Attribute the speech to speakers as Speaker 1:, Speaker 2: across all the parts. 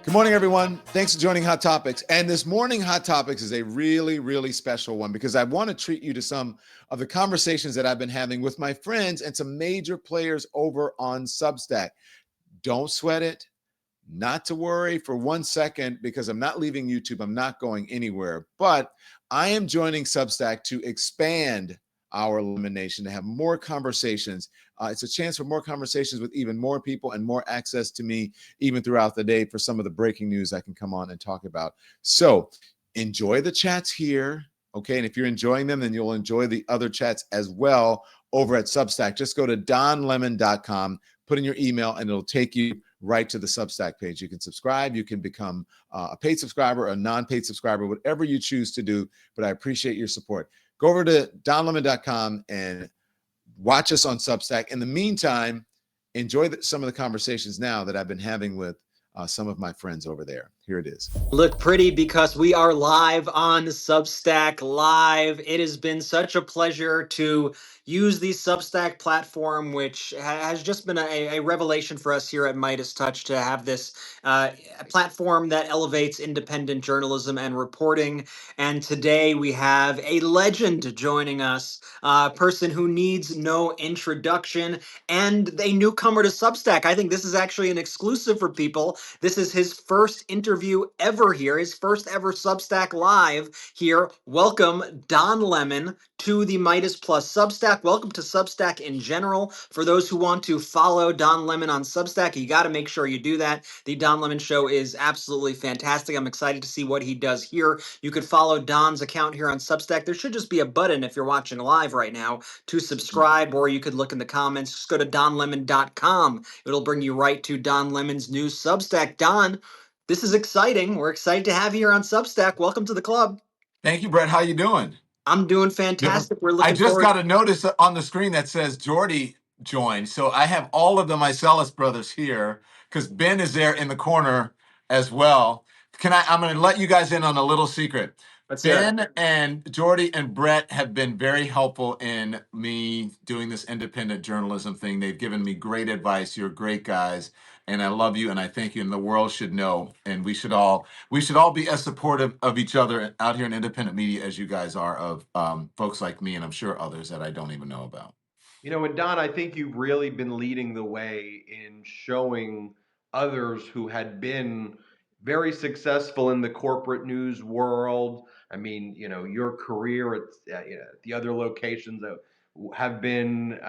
Speaker 1: Good morning, everyone. Thanks for joining Hot Topics. And this morning, Hot Topics is a really, really special one because I want to treat you to some of the conversations that I've been having with my friends and some major players over on Substack. Don't sweat it. Not to worry for 1 second because I'm not leaving YouTube. I'm not going anywhere. But I am joining Substack to expand our elimination, to have more conversations. It's a chance for more conversations with even more people and more access to me even throughout the day for some of the breaking news I can come on and talk about. So enjoy the chats here. Okay. And if you're enjoying them, then you'll enjoy the other chats as well over at Substack. Just go to donlemon.com, put in your email, and it'll take you right to the Substack page. You can subscribe. You can become a paid subscriber, a non-paid subscriber, whatever you choose to do. But I appreciate your support. Go over to donlemon.com and watch us on Substack. In the meantime, enjoy some of the conversations now that I've been having with some of my friends over there. Here it is.
Speaker 2: Look pretty because we are live on Substack Live. It has been such a pleasure to use the Substack platform, which has just been a revelation for us here at MeidasTouch to have this platform that elevates independent journalism and reporting. And today we have a legend joining us, a person who needs no introduction and a newcomer to Substack. I think this is actually an exclusive for people. This is his first interview ever here, his first ever Substack Live here. Welcome, Don Lemon, to the Meidas Plus Substack. Welcome to Substack in general. For those who want to follow Don Lemon on Substack, you got to make sure you do that. The Don Lemon Show is absolutely fantastic. I'm excited to see what he does here. You could follow Don's account here on Substack. There should just be a button if you're watching live right now to subscribe, or you could look in the comments. Just go to donlemon.com. It'll bring you right to Don Lemon's new Substack. Don, this is exciting. We're excited to have you here on Substack. Welcome to the club.
Speaker 3: Thank you, Brett. How you doing?
Speaker 2: I'm doing fantastic. We're
Speaker 3: I
Speaker 2: looking
Speaker 3: just
Speaker 2: forward.
Speaker 3: got a notice on the screen that says Jordy joined. So I have all of the Mycelis brothers here because Ben is there in the corner as well. I'm going to let you guys in on a little secret.
Speaker 2: Let's hear it.
Speaker 3: Ben and Jordy and Brett have been very helpful in me doing this independent journalism thing. They've given me great advice. You're great guys, and I love you, and I thank you. And the world should know, and we should all be as supportive of each other out here in independent media as you guys are of folks like me, and I'm sure others that I don't even know about.
Speaker 4: You know, and Don, I think you've really been leading the way in showing others who had been very successful in the corporate news world. I mean, you know, your career at the other locations that have been,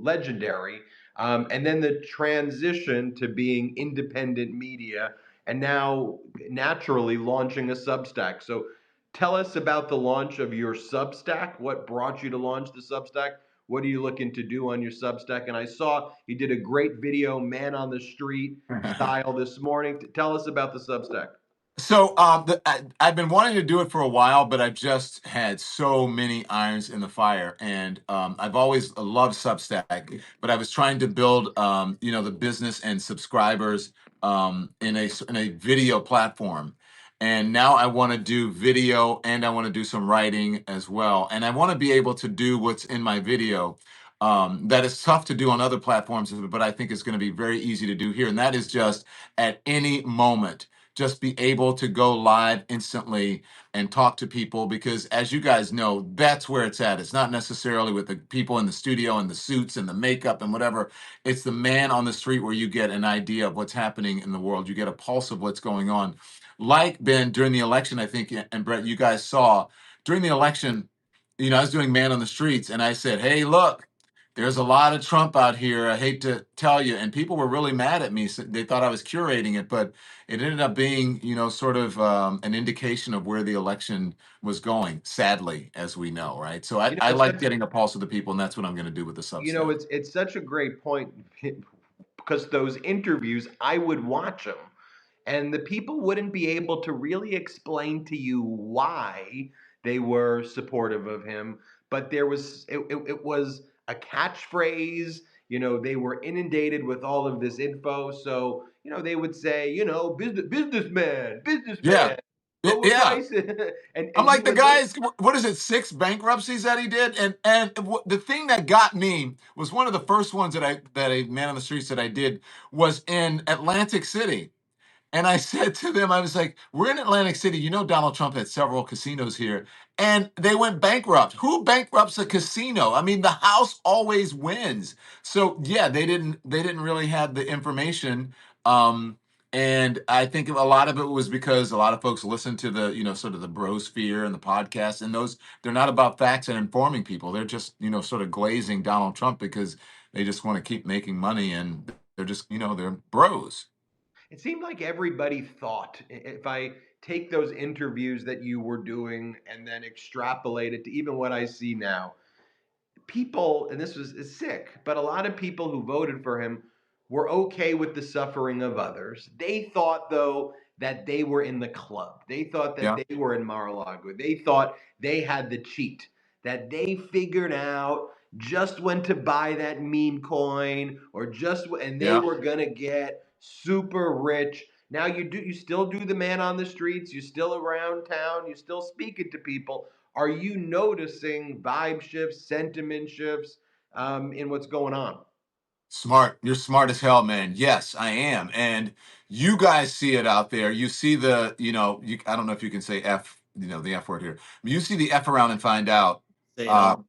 Speaker 4: legendary. And then the transition to being independent media and now naturally launching a Substack. So tell us about the launch of your Substack. What brought you to launch the Substack? What are you looking to do on your Substack? And I saw you did a great video, man on the street style, this morning. Tell us about the Substack.
Speaker 3: So I've been wanting to do it for a while, but I've just had so many irons in the fire, and I've always loved Substack. But I was trying to build, the business and subscribers in a video platform, and now I want to do video and I want to do some writing as well, and I want to be able to do what's in my video. That is tough to do on other platforms, but I think it's going to be very easy to do here, and that is just at any moment just be able to go live instantly and talk to people, because as you guys know, that's where it's at. It's not necessarily with the people in the studio and the suits and the makeup and whatever. It's the man on the street where you get an idea of what's happening in the world. You get a pulse of what's going on. Like Ben, during the election, I think, and Brett, you guys saw during the election, I was doing man on the streets and I said, hey, look, there's a lot of Trump out here. I hate to tell you. And people were really mad at me. So they thought I was curating it, but it ended up being, sort of an indication of where the election was going, sadly, as we know, right? So I like getting a pulse of the people, and that's what I'm going to do with the Substack.
Speaker 4: You know, it's such a great point because those interviews, I would watch them, and the people wouldn't be able to really explain to you why they were supportive of him, but it was a catchphrase. You know, they were inundated with all of this info, so they would say, businessman,
Speaker 3: Yeah. Yeah.
Speaker 4: and
Speaker 3: I'm like the guys, what is it, 6 bankruptcies that he did? And the thing that got me was one of the first ones that I man on the streets that I did was in Atlantic City. And I said to them, I was like, we're in Atlantic City. You know, Donald Trump had several casinos here and they went bankrupt. Who bankrupts a casino? I mean, the house always wins. So yeah, they didn't really have the information. Um, and I think a lot of it was because a lot of folks listen to the, sort of the brosphere and the podcast, and those, they're not about facts and informing people. They're just, sort of glazing Donald Trump because they just want to keep making money, and they're just, they're bros.
Speaker 4: It seemed like everybody thought, if I take those interviews that you were doing and then extrapolate it to even what I see now, people, and this was is sick, but a lot of people who voted for him were okay with the suffering of others. They thought, though, that they were in the club. They thought that
Speaker 3: Yeah.
Speaker 4: they were in Mar-a-Lago. They thought they had the cheat, that they figured out just when to buy that meme coin or and they
Speaker 3: Yeah.
Speaker 4: were gonna get super rich. Now you still do the man on the streets, you still around town, you still speaking to people. Are you noticing vibe shifts, sentiment shifts in what's going on?
Speaker 3: Smart. You're smart as hell, man. Yes, I am. And you guys see it out there. You see the, I don't know if you can say F, the F word here. You see the F around and find out
Speaker 2: Say it
Speaker 3: uh,
Speaker 2: all.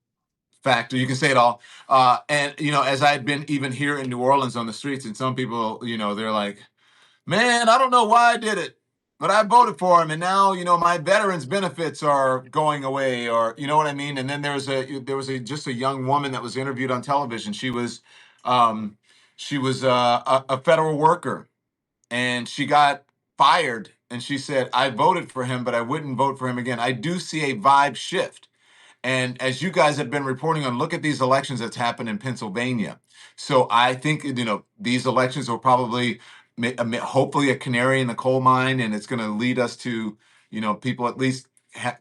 Speaker 3: factor. You can say it all. And, as I've been even here in New Orleans on the streets, and some people, they're like, man, I don't know why I did it, but I voted for him, and now my veterans benefits are going away, or you know what I mean. And then there was just a young woman that was interviewed on television. Um, she was a federal worker, and she got fired, and she said, "I voted for him, but I wouldn't vote for him again." I do see a vibe shift. And as you guys have been reporting on, look at these elections that's happened in Pennsylvania. So I think, these elections will probably, hopefully, a canary in the coal mine, and it's going to lead us to, people at least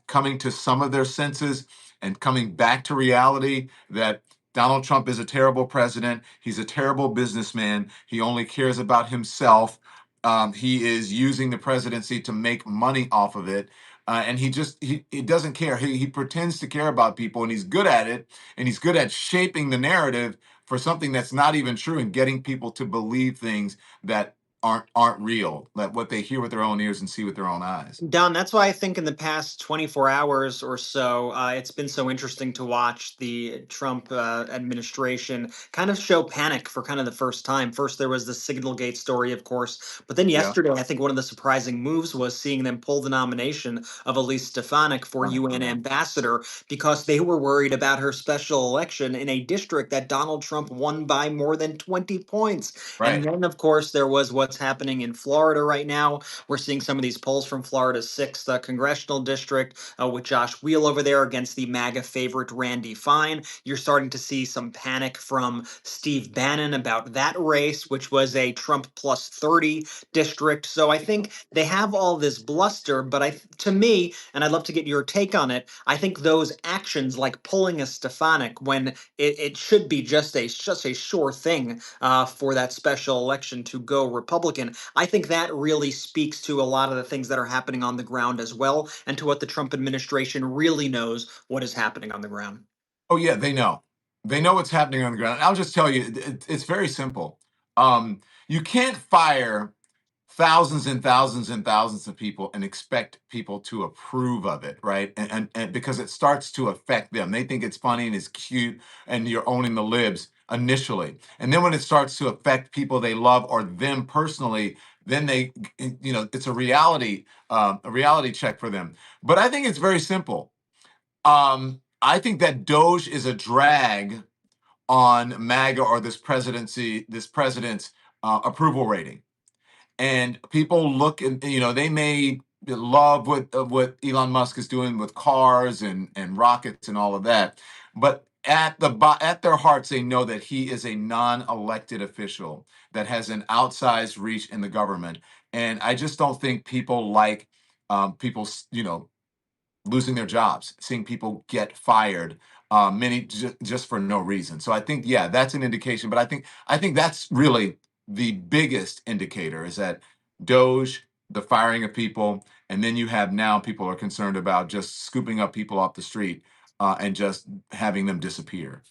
Speaker 3: coming to some of their senses and coming back to reality that Donald Trump is a terrible president. He's a terrible businessman. He only cares about himself. He is using the presidency to make money off of it, and he doesn't care. He pretends to care about people, and he's good at it, and he's good at shaping the narrative for something that's not even true, and getting people to believe things that aren't real, that what they hear with their own ears and see with their own eyes.
Speaker 2: Don, that's why I think in the past 24 hours or so, it's been so interesting to watch the Trump administration kind of show panic for kind of the first time. First, there was the Signalgate story, of course, but then
Speaker 3: Yeah.
Speaker 2: yesterday, I think one of the surprising moves was seeing them pull the nomination of Elise Stefanik for UN
Speaker 3: Yeah.
Speaker 2: ambassador because they were worried about her special election in a district that Donald Trump won by more than 20 points. And
Speaker 3: Right.
Speaker 2: then, of course, there was what's happening in Florida right now. We're seeing some of these polls from Florida's 6th congressional district with Josh Wheel over there against the MAGA favorite Randy Fine. You're starting to see some panic from Steve Bannon about that race, which was a Trump plus 30 district. So I think they have all this bluster, but to me, and I'd love to get your take on it, I think those actions like pulling a Stefanik when it should be just a sure thing for that special election to go Republican. I think that really speaks to a lot of the things that are happening on the ground as well, and to what the Trump administration really knows what is happening on the ground.
Speaker 3: Oh yeah, they know. They know what's happening on the ground. I'll just tell you, it's very simple. You can't fire thousands and thousands and thousands of people and expect people to approve of it, right? And because it starts to affect them. They think it's funny and it's cute, and you're owning the libs initially. And then when it starts to affect people they love or them personally, then it's a reality check for them. But I think it's very simple. I think that Doge is a drag on MAGA or this president's approval rating. And people look, and they may love what Elon Musk is doing with cars and rockets and all of that, but at their hearts, they know that he is a non-elected official that has an outsized reach in the government. And I just don't think people like people, losing their jobs, seeing people get fired, many just for no reason. So I think, yeah, that's an indication. But I think that's really the biggest indicator is that Doge, the firing of people, and then you have now people are concerned about just scooping up people off the street and just having them disappear.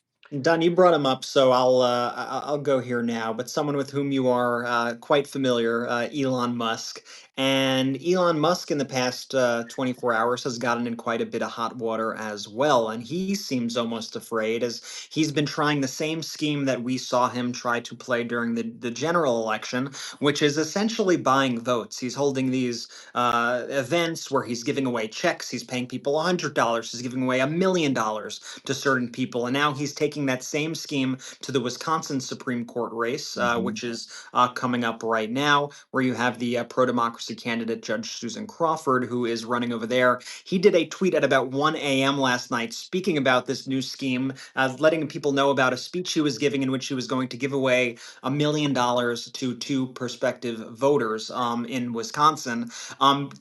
Speaker 2: Don, you brought him up, so I'll go here now. But someone with whom you are quite familiar, Elon Musk, and Elon Musk in the past 24 hours has gotten in quite a bit of hot water as well, and he seems almost afraid, as he's been trying the same scheme that we saw him try to play during the general election, which is essentially buying votes. He's holding these events where he's giving away checks, he's paying people $100, he's giving away $1 million to certain people. And now he's taking that same scheme to the Wisconsin Supreme Court race,
Speaker 3: Mhm.
Speaker 2: which is coming up right now, where you have the pro democracy candidate, Judge Susan Crawford, who is running over there. He did a tweet at about 1 a.m. last night speaking about this new scheme, letting people know about a speech he was giving in which he was going to give away $1 million to two prospective voters in Wisconsin.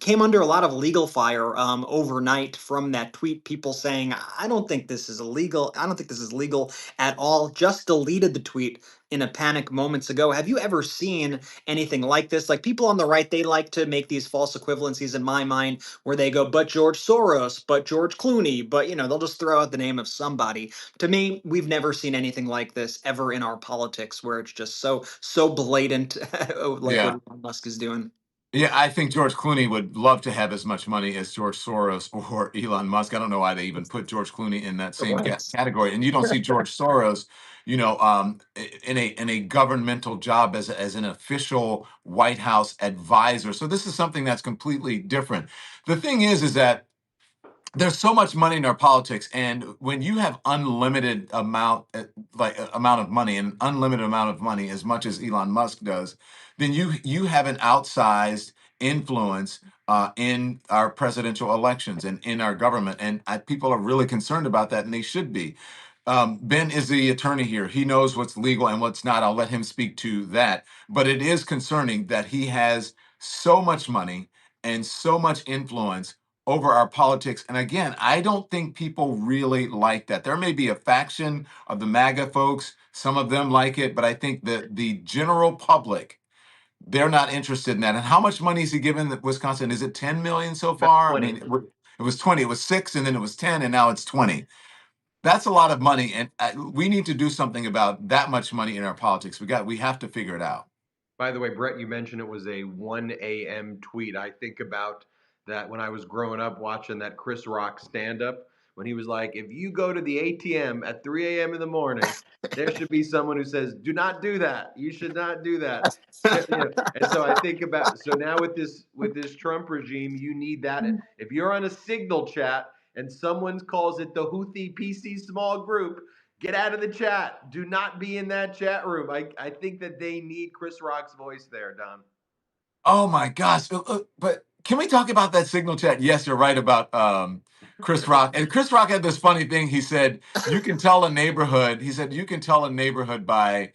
Speaker 2: Came under a lot of legal fire overnight from that tweet. People saying, I don't think this is illegal. I don't think this is legal at all. Just deleted the tweet in a panic moments ago. Have you ever seen anything like this? Like, people on the right, they like to make these false equivalencies in my mind where they go, but George Soros, but George Clooney, but they'll just throw out the name of somebody. To me, we've never seen anything like this ever in our politics, where it's just so blatant, like what
Speaker 3: Yeah.
Speaker 2: Elon Musk is doing.
Speaker 3: Yeah, I think George Clooney would love to have as much money as George Soros or Elon Musk. I don't know why they even put George Clooney in that same
Speaker 2: Right.
Speaker 3: category. And you don't see George Soros, in a governmental job as an official White House advisor. So this is something that's completely different. The thing is that there's so much money in our politics, and when you have unlimited amount of money, and unlimited amount of money as much as Elon Musk does, then you have an outsized influence in our presidential elections and in our government, and people are really concerned about that, and they should be. Ben is the attorney here. He knows what's legal and what's not. I'll let him speak to that. But it is concerning that he has so much money and so much influence over our politics. And again, I don't think people really like that. There may be a faction of the MAGA folks, some of them like it, but I think that the general public, they're not interested in that. And how much money is he given Wisconsin? Is it 10 million so
Speaker 4: About
Speaker 3: far? I
Speaker 4: 20.
Speaker 3: mean, it was 20, it was 6, and then it was 10, and now it's 20. That's a lot of money. And we need to do something about that much money in our politics. We have to figure it out.
Speaker 4: By the way, Brett, you mentioned it was a 1 a.m. tweet. I think about that when I was growing up watching that Chris Rock stand up when he was like, if you go to the ATM at 3 a.m. in the morning, there should be someone who says, do not do that. You should not do that. And so I think about, so now with this Trump regime, you need that. If you're on a Signal chat and someone calls it the Houthi PC small group, get out of the chat. Do not be in that chat room. I think that they need Chris Rock's voice there, Don.
Speaker 3: Oh my gosh. But can we talk about that Signal chat? Yes, you're right about Chris Rock. And Chris Rock had this funny thing. He said, you can tell a neighborhood. He said, you can tell a neighborhood by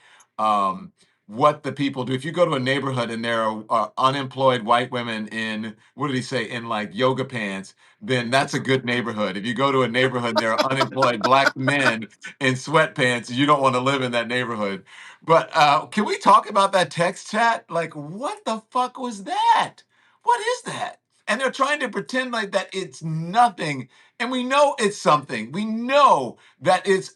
Speaker 3: what the people do. If you go to a neighborhood and there are unemployed white women in, what did he say, in like yoga pants, then that's a good neighborhood. If you go to a neighborhood and there are unemployed black men in sweatpants, you don't want to live in that neighborhood. But can we talk about that text chat? Like, what the fuck was that? What is that? And they're trying to pretend like that it's nothing. And we know it's something. We know that it's.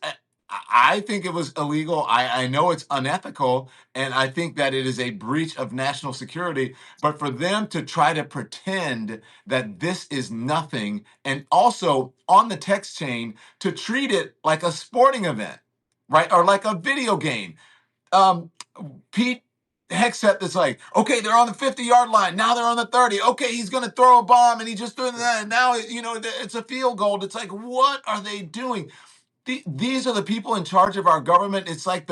Speaker 3: I think it was illegal. I know it's unethical. And I think that it is a breach of national security. But for them to try to pretend that this is nothing, and also on the text chain to treat it like a sporting event, right? Or like a video game. um, Pete Hegseth that's like, okay, they're on the 50-yard line. Now they're on the 30. Okay, he's going to throw a bomb, and he just doing that. And now, it's a field goal. It's like, what are they doing? These are the people in charge of our government. It's like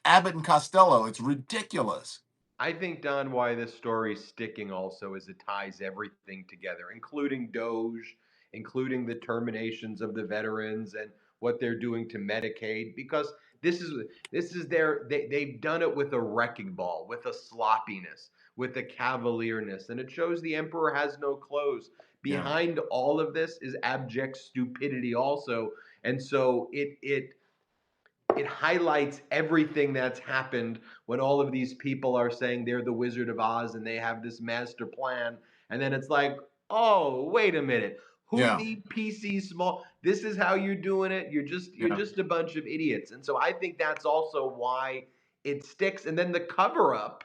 Speaker 3: Abbott and Costello. It's ridiculous.
Speaker 4: I think, Don, why this story's sticking also is it ties everything together, including Doge, including the terminations of the veterans and what they're doing to Medicaid, because this is they've done it with a wrecking ball, with a sloppiness, with a cavalierness, and it shows the emperor has no clothes.
Speaker 3: Yeah.
Speaker 4: Behind all of this is abject stupidity also, and so it highlights everything that's happened when all of these people are saying they're the Wizard of Oz and they have this master plan. And then it's like, oh, wait a minute. Who need PC small? This is how you're doing it. You're just a bunch of idiots. And so I think that's also why it sticks. And then the cover up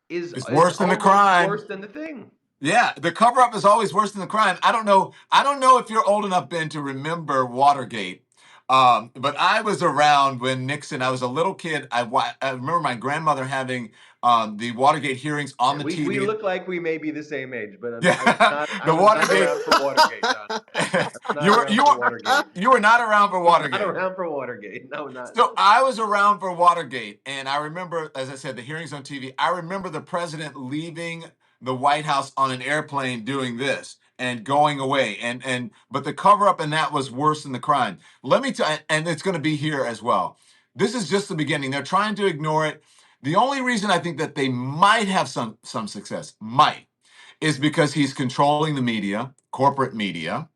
Speaker 4: is
Speaker 3: It's worse than the
Speaker 4: almost
Speaker 3: crime.
Speaker 4: worse than the thing.
Speaker 3: Yeah, the cover up is always worse than the crime. I don't know. I don't know if you're old enough, Ben, to remember Watergate. But I was around when Nixon. I was a little kid. I remember my grandmother having the Watergate hearings on the
Speaker 4: We
Speaker 3: TV.
Speaker 4: look like we may be the same age, but
Speaker 3: Yeah,
Speaker 4: I
Speaker 3: the
Speaker 4: was not
Speaker 3: Watergate.
Speaker 4: around for Watergate, Don. I was not around for Watergate.
Speaker 3: You were not around for Watergate.
Speaker 4: Not around for Watergate. No, not.
Speaker 3: So I was around for Watergate, and I remember, as I said, the hearings on TV. I remember the president leaving the White House on an airplane doing this and going away, but the cover up in that was worse than the crime. Let me tell, and it's going to be here as well. This is just the beginning. They're trying to ignore it. The only reason I think that they might have some success, is because he's controlling the media, corporate media.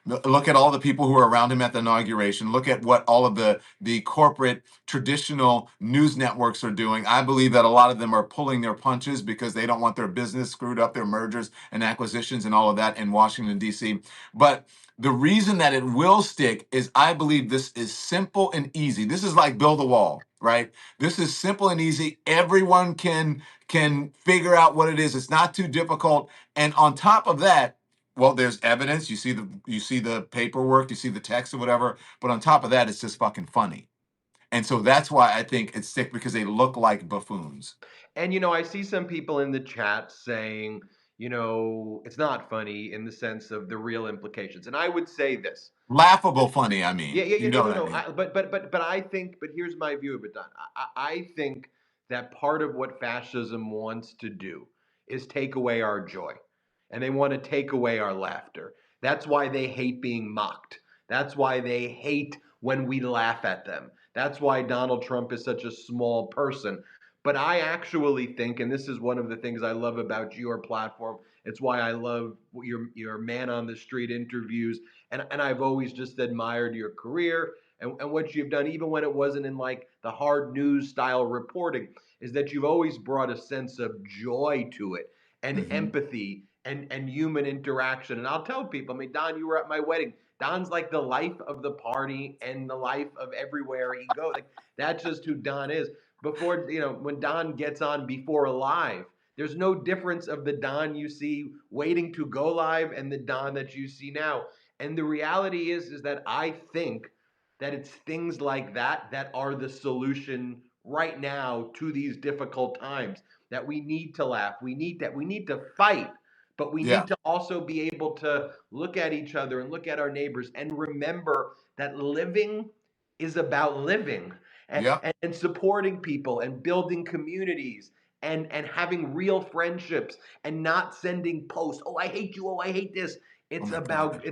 Speaker 3: Look at all the people who were around him at the inauguration. Look at what all of the corporate traditional news networks are doing. I believe that a lot of them are pulling their punches because they don't want their business screwed up, their mergers and acquisitions and all of that in Washington, D.C. But the reason that it will stick is I believe this is simple and easy. This is like build a wall, right? This is simple and easy. Everyone can figure out what it is. It's not too difficult. And on top of that, well, there's evidence. You see the paperwork, you see the text or whatever. But on top of that, it's just fucking funny. And so that's why I think it's sick, because they look like buffoons.
Speaker 4: And I see some people in the chat saying, it's not funny in the sense of the real implications. And I would say this.
Speaker 3: Laughable funny, I mean.
Speaker 4: Yeah,
Speaker 3: No,
Speaker 4: no. But I think, but here's my view of it, Don. I think that part of what fascism wants to do is take away our joy, and they want to take away our laughter. That's why they hate being mocked. That's why they hate when we laugh at them. That's why Donald Trump is such a small person. But I actually think, and this is one of the things I love about your platform, it's why I love your man on the street interviews, and I've always just admired your career and what you've done, even when it wasn't in like the hard news style reporting, is that you've always brought a sense of joy to it and empathy and human interaction. And I'll tell people, I mean, Don, you were at my wedding. Don's like the life of the party and the life of everywhere he goes. Like, that's just who Don is. Before, when Don gets on before live, there's no difference of the Don you see waiting to go live and the Don that you see now. And the reality is that I think that it's things like that that are the solution right now to these difficult times. That we need to laugh, we need to fight, but we need to also be able to look at each other and look at our neighbors and remember that living is about living and supporting people and building communities and having real friendships and not sending posts. Oh, I hate you. Oh, I hate this. It's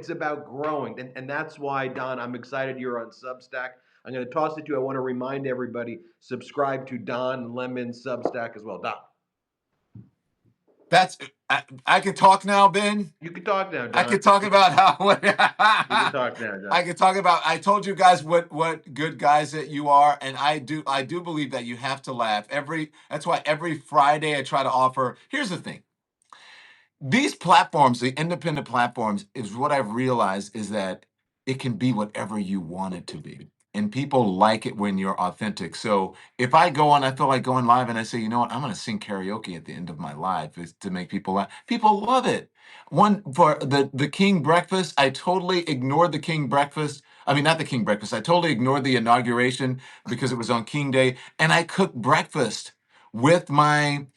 Speaker 4: about growing. And that's why, Don, I'm excited you're on Substack. I'm going to toss it to you. I want to remind everybody, subscribe to Don Lemon's Substack as well. Don.
Speaker 3: I can talk now, Ben.
Speaker 4: You can talk now, Don.
Speaker 3: I can talk about how.
Speaker 4: You can talk now, Don.
Speaker 3: I can talk about. I told you guys what good guys that you are, and I do believe that you have to laugh That's why every Friday I try to offer. Here's the thing. These platforms, the independent platforms, is what I've realized is that it can be whatever you want it to be. And people like it when you're authentic. So if I go on, I feel like going live and I say, you know what, I'm going to sing karaoke at the end of my live to make people laugh. People love it. One for the King breakfast, I totally ignored the King breakfast. I mean, not the King breakfast. I totally ignored the inauguration because it was on King Day. And I cooked breakfast with my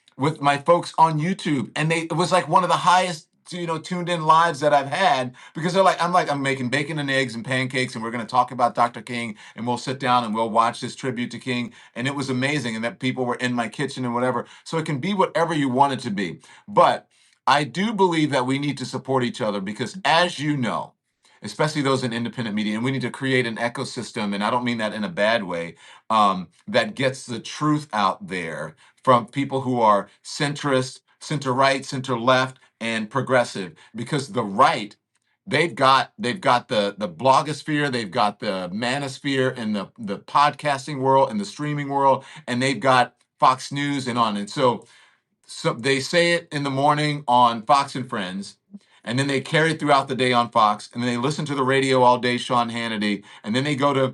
Speaker 3: folks on YouTube, and it was like one of the highest tuned in lives that I've had, because I'm making bacon and eggs and pancakes, and we're going to talk about Dr. King, and we'll sit down and we'll watch this tribute to King, and it was amazing, and that people were in my kitchen and whatever. So it can be whatever you want it to be, but I do believe that we need to support each other, because as you know, especially those in independent media, and we need to create an ecosystem, and I don't mean that in a bad way, that gets the truth out there from people who are centrist, center right, center left, and progressive. Because the right, they've got the blogosphere, they've got the manosphere, and the podcasting world and the streaming world, and they've got Fox News and on. And so they say it in the morning on Fox and Friends, and then they carry it throughout the day on Fox, and then they listen to the radio all day, Sean Hannity, and then they go to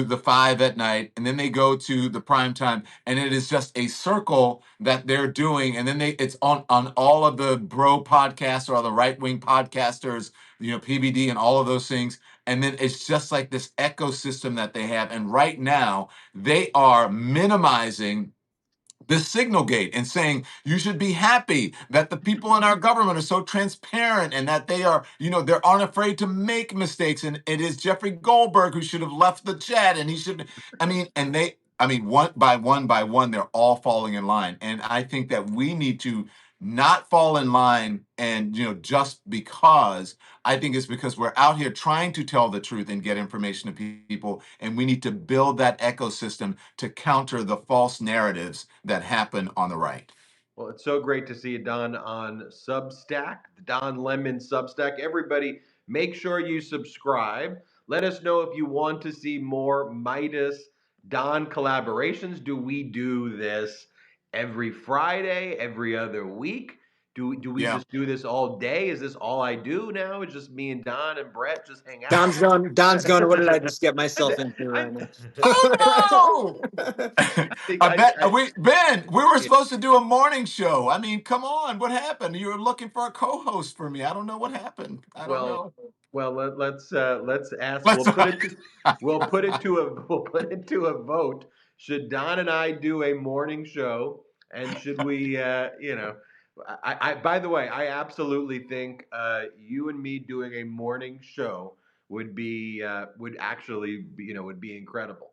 Speaker 3: the 5 at night, and then they go to the prime time, and it is just a circle that they're doing, and then it's on all of the bro podcasts or all the right-wing podcasters, PBD and all of those things, and then it's just like this ecosystem that they have. And right now they are minimizing the signal gate and saying you should be happy that the people in our government are so transparent and that they are, they aren't afraid to make mistakes. And it is Jeffrey Goldberg who should have left the chat, and he should, one by one, they're all falling in line. And I think that we need to not fall in line and, just because. I think it's because we're out here trying to tell the truth and get information to people, and we need to build that ecosystem to counter the false narratives that happen on the right.
Speaker 4: Well, it's so great to see you, Don, on Substack, the Don Lemon Substack. Everybody, make sure you subscribe. Let us know if you want to see more Midas Don collaborations. Do we do this every Friday, every other week? Do we
Speaker 3: Yeah.
Speaker 4: just do this all day? Is this all I do now? It's just me and Don and Brett just hang out.
Speaker 2: Don's going. What did I just get myself into right now?
Speaker 3: Oh no! Ben, we were
Speaker 4: Yeah.
Speaker 3: supposed to do a morning show. I mean, come on, what happened? You were looking for a co-host for me. I don't know what happened. I don't know.
Speaker 4: Well, let's ask.
Speaker 3: Let's
Speaker 4: We'll put it to a vote. Should Don and I do a morning show, and should we? By the way, I absolutely think you and me doing a morning show would actually be, would be incredible.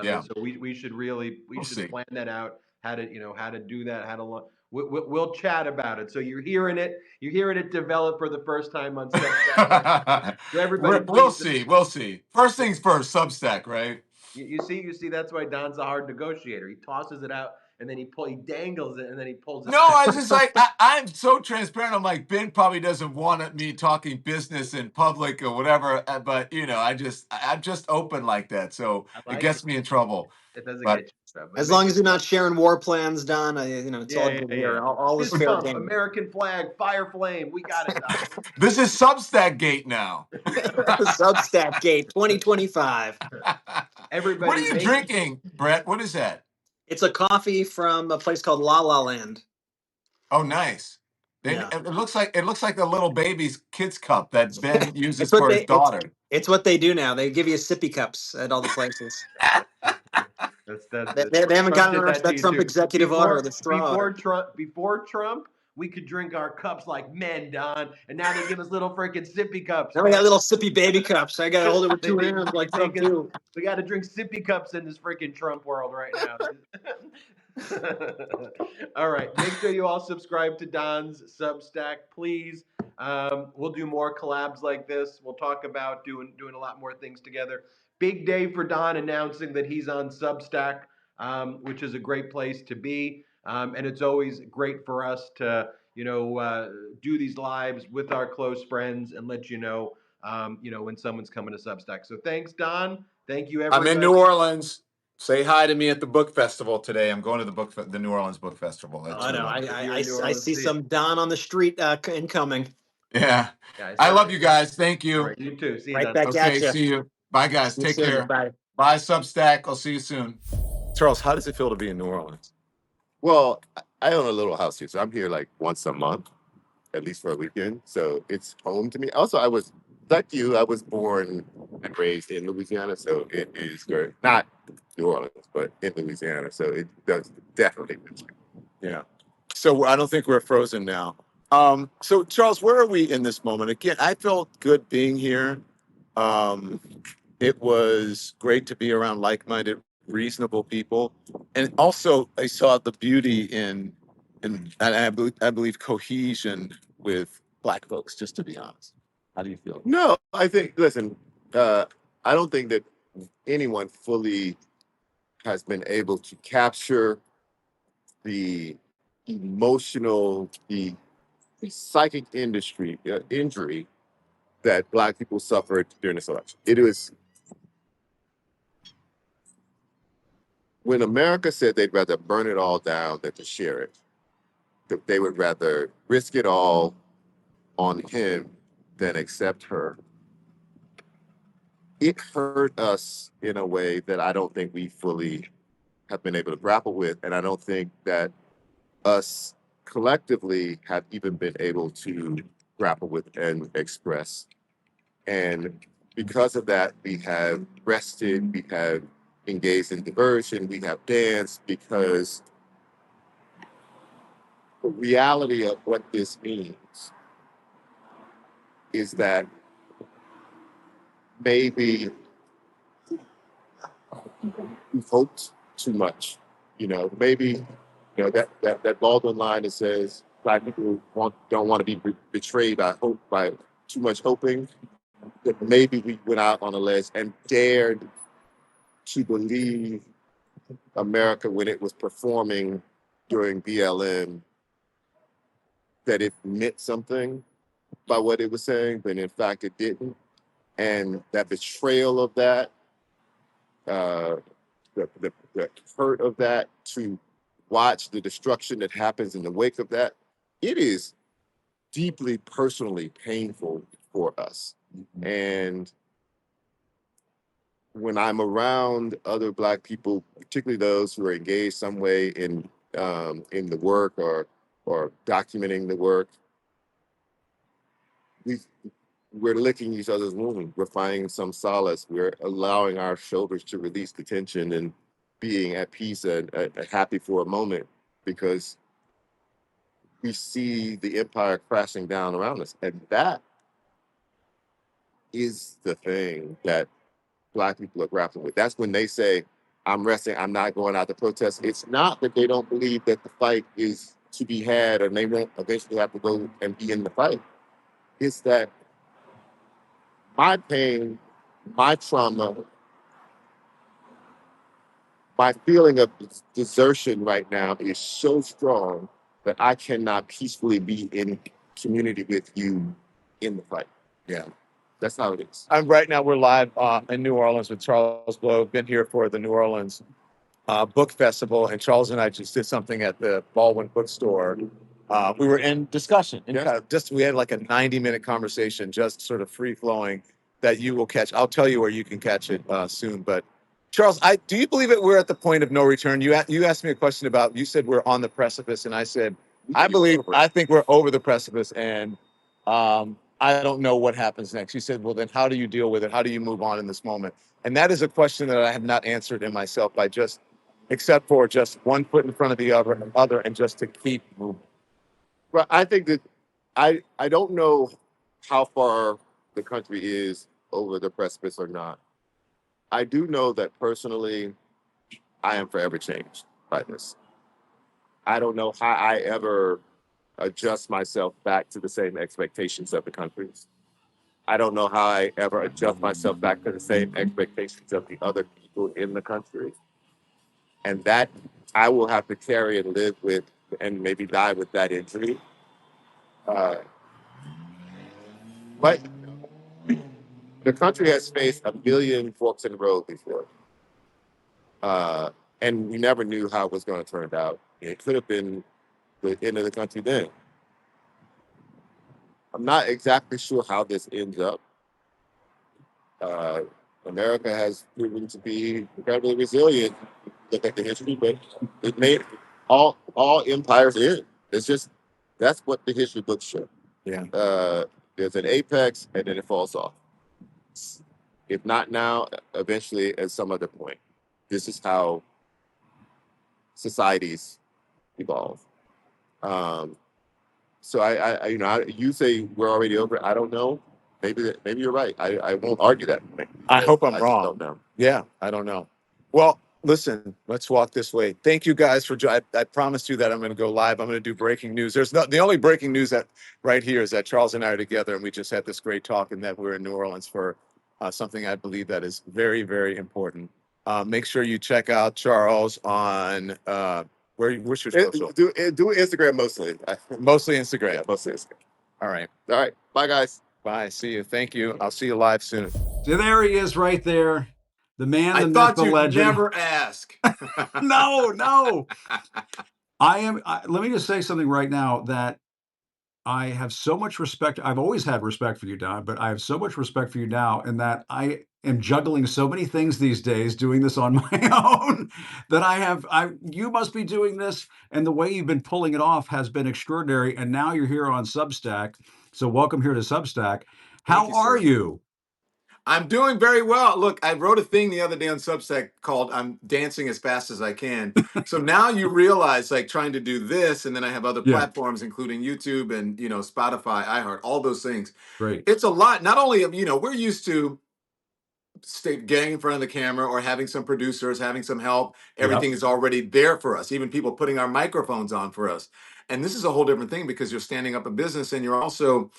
Speaker 3: Yeah.
Speaker 4: And so we should really
Speaker 3: We'll
Speaker 4: should
Speaker 3: see.
Speaker 4: plan that out. How to do that? We'll chat about it. So you're hearing it develop for the first time on Substack. So everybody,
Speaker 3: we'll see. First things first, Substack, right?
Speaker 4: You see, that's why Don's a hard negotiator. He tosses it out and then he dangles it and then he pulls it.
Speaker 3: No, I was just like, I'm so transparent. I'm like, Ben probably doesn't want me talking business in public or whatever, but I'm just open like that, so it gets me in trouble.
Speaker 4: It doesn't get you in trouble.
Speaker 2: As long as you're not sharing war plans, Don, it's all good here. All is fair game.
Speaker 4: American flag, fire flame. We got it, Don.
Speaker 3: This is Substack Gate now.
Speaker 2: Substack Gate 2025.
Speaker 4: Everybody,
Speaker 3: what are you drinking, Brett? What is that?
Speaker 2: It's a coffee from a place called La La Land.
Speaker 3: Oh, nice.
Speaker 2: Yeah.
Speaker 3: It looks like a little baby's kid's cup that Ben uses for his daughter.
Speaker 2: It's what they do now. They give you sippy cups at all the places. They haven't gotten that Trump executive order or the straw.
Speaker 4: Before Trump, we could drink our cups like men, Don, and now they give us little freaking sippy cups.
Speaker 2: Now we got little sippy baby cups. I got to hold it with two hands like Trump too.
Speaker 4: We got to drink sippy cups in this freaking Trump world right now. All right, make sure you all subscribe to Don's Substack, please. We'll do more collabs like this. We'll talk about doing a lot more things together. Big day for Don announcing that he's on Substack, which is a great place to be. And it's always great for us to, do these lives with our close friends and let you know, when someone's coming to Substack. So thanks, Don. Thank you, everybody.
Speaker 3: I'm in New Orleans. Say hi to me at the book festival today. I'm going to the New Orleans Book Festival.
Speaker 2: I know. I see some Don on the street incoming.
Speaker 3: Yeah. I love you guys. Thank you.
Speaker 4: Right, you too. See you,
Speaker 2: right
Speaker 4: Don.
Speaker 2: back at you.
Speaker 3: See you. Bye, guys. Take care.
Speaker 2: Bye.
Speaker 3: Bye, Substack. I'll see you soon. Charles, how does it feel to be in New Orleans?
Speaker 5: Well, I own a little house here, so I'm here like once a month, at least for a weekend. So it's home to me. Also, I was born and raised in Louisiana, so it is great. Not New Orleans, but in Louisiana, so it does definitely.
Speaker 3: Yeah. So I don't think we're frozen now. So Charles, where are we in this moment? Again, I felt good being here. It was great to be around like-minded, reasonable people, and also I saw the beauty in I believe cohesion with Black folks. Just to be honest, how do you feel?
Speaker 5: No, I think. Listen, I don't think that anyone fully has been able to capture the emotional, the psychic injury that Black people suffered during this election. It was when America said they'd rather burn it all down than to share it, that they would rather risk it all on him than accept her. It hurt us in a way that I don't think we fully have been able to grapple with. And I don't think that us collectively have even been able to grapple with and express. And because of that, we have rested, we have engaged in diversion, we have danced, because the reality of what this means is that maybe we hoped too much. Maybe that Baldwin line that says Black people don't want to be betrayed by too much hoping. That maybe we went out on a ledge and dared to believe America when it was performing during BLM that it meant something by what it was saying, but in fact it didn't. And that betrayal of that, the hurt of that, to watch the destruction that happens in the wake of that, it is deeply personally painful for us. And when I'm around other Black people, particularly those who are engaged some way in the work or documenting the work, we're licking each other's wounds. We're finding some solace. We're allowing our shoulders to release the tension and being at peace and happy for a moment, because we see the empire crashing down around us. And that is the thing that Black people are grappling with. That's when they say, I'm resting, I'm not going out to protest. It's not that they don't believe that the fight is to be had and they won't eventually have to go and be in the fight. It's that my pain, my trauma, my feeling of desertion right now is so strong that I cannot peacefully be in community with you in the fight. Yeah, that's how it is. Right now we're live in New Orleans with Charles Blow. Been here for the New Orleans Book Festival, and Charles and I just did something at the Baldwin Bookstore. We were in discussion, and we had like a 90-minute conversation, just sort of free flowing, that you will catch. I'll tell you where you can catch it soon. But Charles, do you believe that we're at the point of no return? You asked me a question about, you said we're on the precipice, and I said, I think we're over the precipice, and I don't know what happens next. You said, well, then how do you deal with it? How do you move on in this moment? And that is a question that I have not answered in myself except for just one foot in front of the other and just to keep moving. Well, I think that I don't know how far the country is over the precipice or not. I do know that personally, I am forever changed by this. I don't know how I ever adjust myself back to the same expectations of the countries. I don't know how I ever adjust myself back to the same expectations of the other people in the country. And that I will have to carry and live with and maybe die with that injury. But the country has faced a million forks in the road before. And we never knew how it was going to turn out. It could have been the end of the country then. I'm not exactly sure how this ends up. America has proven to be incredibly resilient. Look at the history, but it made all empires end. It's just, that's what the history books show. Yeah. There's an apex and then it falls off. If not now, eventually at some other point. This is how societies evolve. So you say we're already over it. I don't know. Maybe you're right. I won't argue that point. I hope I'm wrong. Don't know. Yeah, I don't know. Well, listen, let's walk this way. Thank you guys for. I promised you that I'm going to go live. I'm going to do breaking news. The only breaking news that right here is that Charles and I are together, and we just had this great talk, and that we're in New Orleans for something I believe that is very, very important. Make sure you check out Charles on where's your social? Do Instagram mostly. Mostly Instagram. Yeah, mostly Instagram. All right. Bye, guys. Bye. See you. Thank you. I'll see you live soon.
Speaker 6: So there he is, right there. The man, the
Speaker 3: I
Speaker 6: myth, the legend.
Speaker 3: never ask.
Speaker 6: No. Let me just say something right now that I have so much respect. I've always had respect for you, Don, but I have so much respect for you now in that I am juggling so many things these days, doing this on my own, that you must be doing this. And the way you've been pulling it off has been extraordinary. And now you're here on Substack. So welcome here to Substack.
Speaker 3: Thank
Speaker 6: How
Speaker 3: you,
Speaker 6: are
Speaker 3: sir.
Speaker 6: you?
Speaker 3: I'm doing very well. Look, I wrote a thing the other day on Substack called "I'm dancing as fast as I can." So now you realize, like, trying to do this, and then I have other
Speaker 6: Yeah,
Speaker 3: platforms, including YouTube and Spotify, iHeart, all those things.
Speaker 6: great.
Speaker 3: It's a lot. Not only of we're used to getting in front of the camera or having some producers, having some help.
Speaker 6: Yep,
Speaker 3: Everything is already there for us, even people putting our microphones on for us. And this is a whole different thing because you're standing up a business and you're also,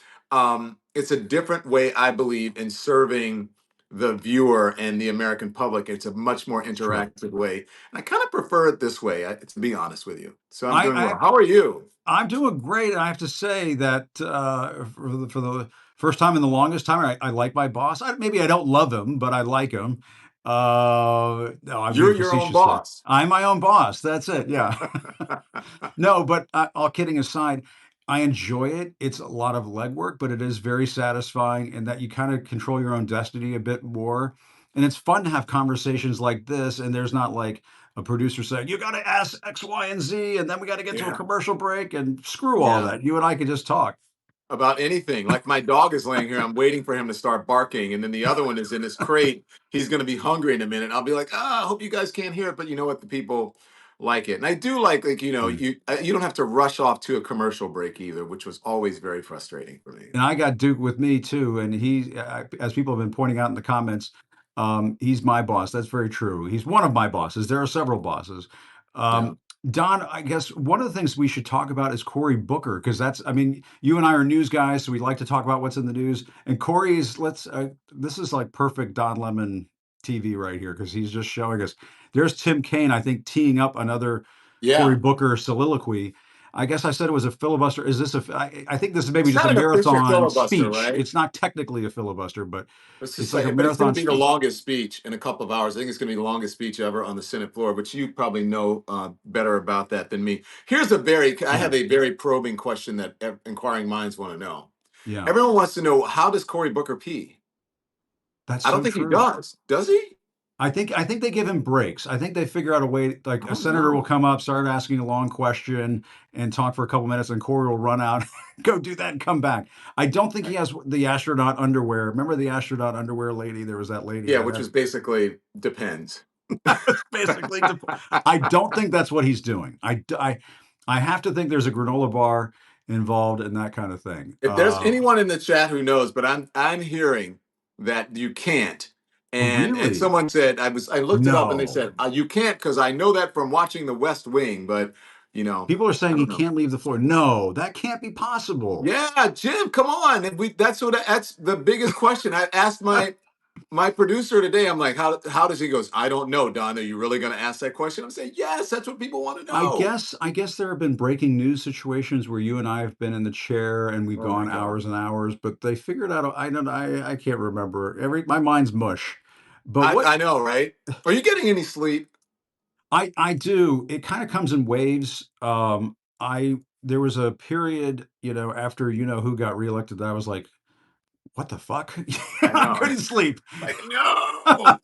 Speaker 3: it's a different way, I believe, in serving the viewer and the American public. It's a much more
Speaker 6: true.
Speaker 3: interactive way. And I kind of prefer it this way, to be honest with you. So I'm
Speaker 6: I,
Speaker 3: doing
Speaker 6: I
Speaker 3: well. How are you?
Speaker 6: I'm doing great. And I have to say that for the first time in the longest time, I like my boss. Maybe I don't love him, but I like him. No, I'm
Speaker 3: You're
Speaker 6: being
Speaker 3: your own
Speaker 6: facetious there.
Speaker 3: boss.
Speaker 6: I'm my own boss. That's it. Yeah. No, but all kidding aside, I enjoy it. It's a lot of legwork, but it is very satisfying in that you kind of control your own destiny a bit more. And it's fun to have conversations like this. And there's not like a producer saying, you got to ask X, Y, and Z, and then we got to get to a
Speaker 3: Yeah.
Speaker 6: commercial break and screw all
Speaker 3: Yeah.
Speaker 6: that. You and I could just talk.
Speaker 3: About anything. Like my dog is laying here, I'm waiting for him to start barking, and then the other one is in his crate. He's going to be hungry in a minute. I'll be like, I hope you guys can't hear it, but you know what? The people like it, and I do like
Speaker 6: Yeah.
Speaker 3: you don't have to rush off to a commercial break either, which was always very frustrating for me.
Speaker 6: And I got Duke with me too. And as people have been pointing out in the comments, he's my boss. That's very true. He's one of my bosses. There are several bosses.
Speaker 3: Yeah,
Speaker 6: Um, Don, I guess one of the things we should talk about is Cory Booker, because I mean, you and I are news guys, so we like to talk about what's in the news. And this is like perfect Don Lemon TV right here, because he's just showing us. There's Tim Kaine, I think, teeing up another Cory
Speaker 3: yeah.
Speaker 6: Booker soliloquy. I guess I said it was a filibuster. Is this I think this is maybe
Speaker 3: It's
Speaker 6: just a
Speaker 3: not an official
Speaker 6: marathon
Speaker 3: filibuster,
Speaker 6: speech.
Speaker 3: right?
Speaker 6: It's not technically a filibuster, but
Speaker 3: Let's just
Speaker 6: it's like a
Speaker 3: say, but it's going
Speaker 6: marathon
Speaker 3: to be the
Speaker 6: speech.
Speaker 3: longest speech in a couple of hours. I think it's going to be the longest speech ever on the Senate floor, but you probably know better about that than me. I
Speaker 6: Yeah,
Speaker 3: have a very probing question that inquiring minds want to know.
Speaker 6: yeah.
Speaker 3: Everyone wants to know, how does Cory Booker pee?
Speaker 6: That's
Speaker 3: I don't
Speaker 6: so
Speaker 3: think he
Speaker 6: true.
Speaker 3: does. Does he?
Speaker 6: I think they give him breaks. I think they figure out a way, like a
Speaker 3: Oh
Speaker 6: senator will
Speaker 3: no.
Speaker 6: come up, start asking a long question and talk for a couple minutes, and Cory will run out, go do that and come back. I don't think he has the astronaut underwear. Remember the astronaut underwear lady? There was that lady
Speaker 3: Yeah,
Speaker 6: that
Speaker 3: which
Speaker 6: had
Speaker 3: is basically depends.
Speaker 6: basically I don't think that's what he's doing. I have to think there's a granola bar involved in that kind of thing.
Speaker 3: If there's anyone in the chat who knows, but I'm hearing that you can't. And
Speaker 6: Really?
Speaker 3: someone said I looked it up and they
Speaker 6: No.
Speaker 3: said you can't because I know that from watching The West Wing, but
Speaker 6: People are
Speaker 3: I
Speaker 6: saying he
Speaker 3: don't know.
Speaker 6: can't leave the floor. No, that can't be possible.
Speaker 3: Yeah, Jim, come on. And that's the biggest question. I asked my producer today. I'm like, how does he? Goes, I don't know, Don. Are you really going to ask that question? I'm saying, yes, that's what people want to know.
Speaker 6: I guess there have been breaking news situations where you and I have been in the chair and we've
Speaker 3: Oh my
Speaker 6: gone
Speaker 3: God.
Speaker 6: hours and hours, but they figured out I can't remember. My mind's mush. But
Speaker 3: I know, right? Are you getting any sleep?
Speaker 6: I do. It kind of comes in waves. I There was a period, after who got reelected that I was like, what the fuck?
Speaker 3: I
Speaker 6: I
Speaker 3: know.
Speaker 6: couldn't sleep.
Speaker 3: Like, no.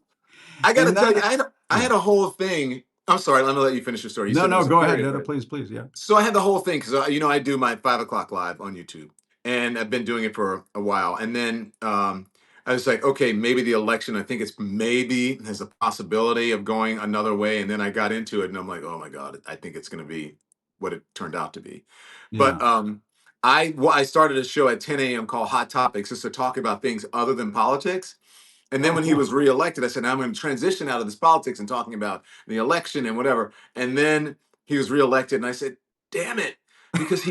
Speaker 3: I got to
Speaker 6: And
Speaker 3: tell you,
Speaker 6: then
Speaker 3: I
Speaker 6: yeah.
Speaker 3: had a whole thing. I'm sorry. I'm gonna let you finish your story. You
Speaker 6: No,
Speaker 3: said there
Speaker 6: no,
Speaker 3: was a
Speaker 6: go ahead.
Speaker 3: period,
Speaker 6: No, no,
Speaker 3: but
Speaker 6: please, please. Yeah.
Speaker 3: so I had the whole thing because I do my 5 o'clock live on YouTube, and I've been doing it for a while. And then I was like, okay, maybe the election. I think it's maybe has a possibility of going another way. And then I got into it, and I'm like, oh my god, I think it's gonna be what it turned out to be. But
Speaker 6: Yeah.
Speaker 3: I started a show at 10 a.m. called Hot Topics, just to talk about things other than politics. And then
Speaker 6: Oh,
Speaker 3: when he
Speaker 6: cool.
Speaker 3: was reelected, I said, now I'm going to transition out of this politics and talking about the election and whatever. And then he was reelected, and I said, damn it, because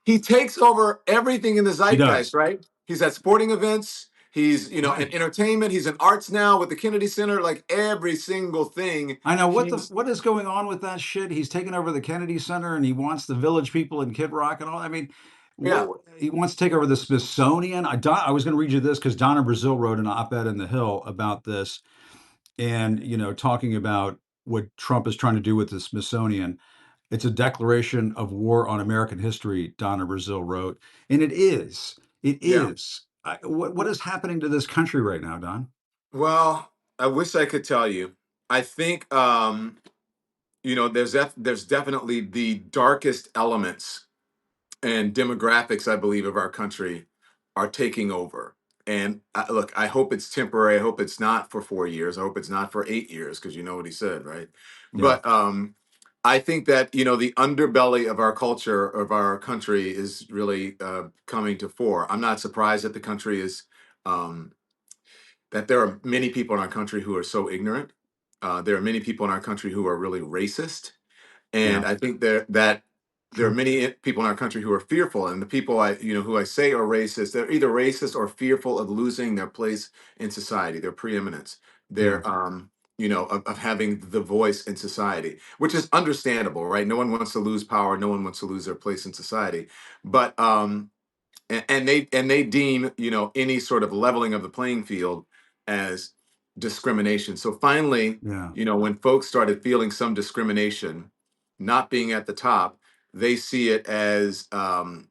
Speaker 3: he takes over everything in the
Speaker 6: He
Speaker 3: zeitgeist,
Speaker 6: does.
Speaker 3: right? He's at sporting events. He's in
Speaker 6: Right.
Speaker 3: entertainment. He's in arts now with the Kennedy Center. Like every single thing,
Speaker 6: I know
Speaker 3: he's
Speaker 6: what is going on with that shit. He's taken over the Kennedy Center and he wants the Village People in Kid Rock and all. I mean,
Speaker 3: yeah,
Speaker 6: he wants to take over the Smithsonian. I was going to read you this because Donna Brazil wrote an op-ed in the Hill about this, and talking about what Trump is trying to do with the Smithsonian. It's a declaration of war on American history, Donna Brazil wrote. And it is. It
Speaker 3: Yeah.
Speaker 6: is. What is happening to this country right now, Don?
Speaker 3: Well, I wish I could tell you. I think there's definitely the darkest elements and demographics, I believe, of our country are taking over. And look, I hope it's temporary. I hope it's not for 4 years. I hope it's not for 8 years, because you know what he said, right?
Speaker 6: Yeah.
Speaker 3: But I think that the underbelly of our culture, of our country, is really coming to fore. I'm not surprised that the country is that there are many people in our country who are so ignorant. There are many people in our country who are really racist,
Speaker 6: Yeah.
Speaker 3: and I think that there are many people in our country who are fearful. And the people who I say are racist, they're either racist or fearful of losing their place in society, their preeminence,
Speaker 6: Yeah.
Speaker 3: their of having the voice in society, which is understandable, right? No one wants to lose power. No one wants to lose their place in society, but and they deem any sort of leveling of the playing field as discrimination. So finally,
Speaker 6: Yeah.
Speaker 3: when folks started feeling some discrimination, not being at the top, they see it as the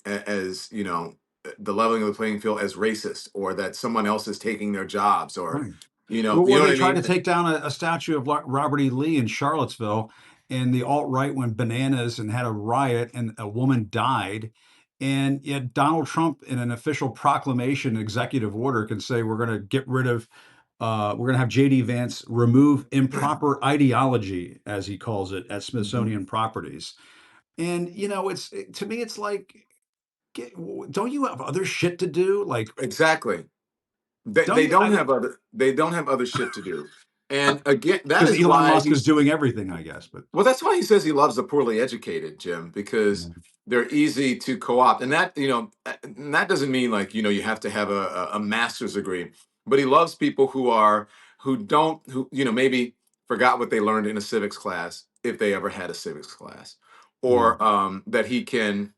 Speaker 3: leveling of the playing field as racist, or that someone else is taking their jobs, or
Speaker 6: Right.
Speaker 3: you
Speaker 6: Well,
Speaker 3: know what
Speaker 6: they
Speaker 3: I
Speaker 6: tried to
Speaker 3: mean.
Speaker 6: take down a statue of Robert E. Lee in Charlottesville, and the alt-right went bananas and had a riot, and a woman died. And yet Donald Trump, in an official proclamation, executive order, can say we're going to get rid of, we're going to have J.D. Vance remove improper ideology, as he calls it, at
Speaker 3: Mhm.
Speaker 6: Smithsonian Properties. And to me, it's like, don't you have other shit to do? Like,
Speaker 3: Exactly. They,
Speaker 6: don't
Speaker 3: they
Speaker 6: you?
Speaker 3: don't have other shit to do. And again, that
Speaker 6: Because
Speaker 3: is
Speaker 6: Elon
Speaker 3: why
Speaker 6: Musk is
Speaker 3: he's
Speaker 6: doing everything, I guess. But
Speaker 3: well, that's why he says he loves the poorly educated, Jim, because
Speaker 6: yeah,
Speaker 3: they're easy to co-opt. And that doesn't mean, like, you have to have a master's degree, but he loves people who maybe forgot what they learned in a civics class, if they ever had a civics class,
Speaker 6: yeah,
Speaker 3: or that he can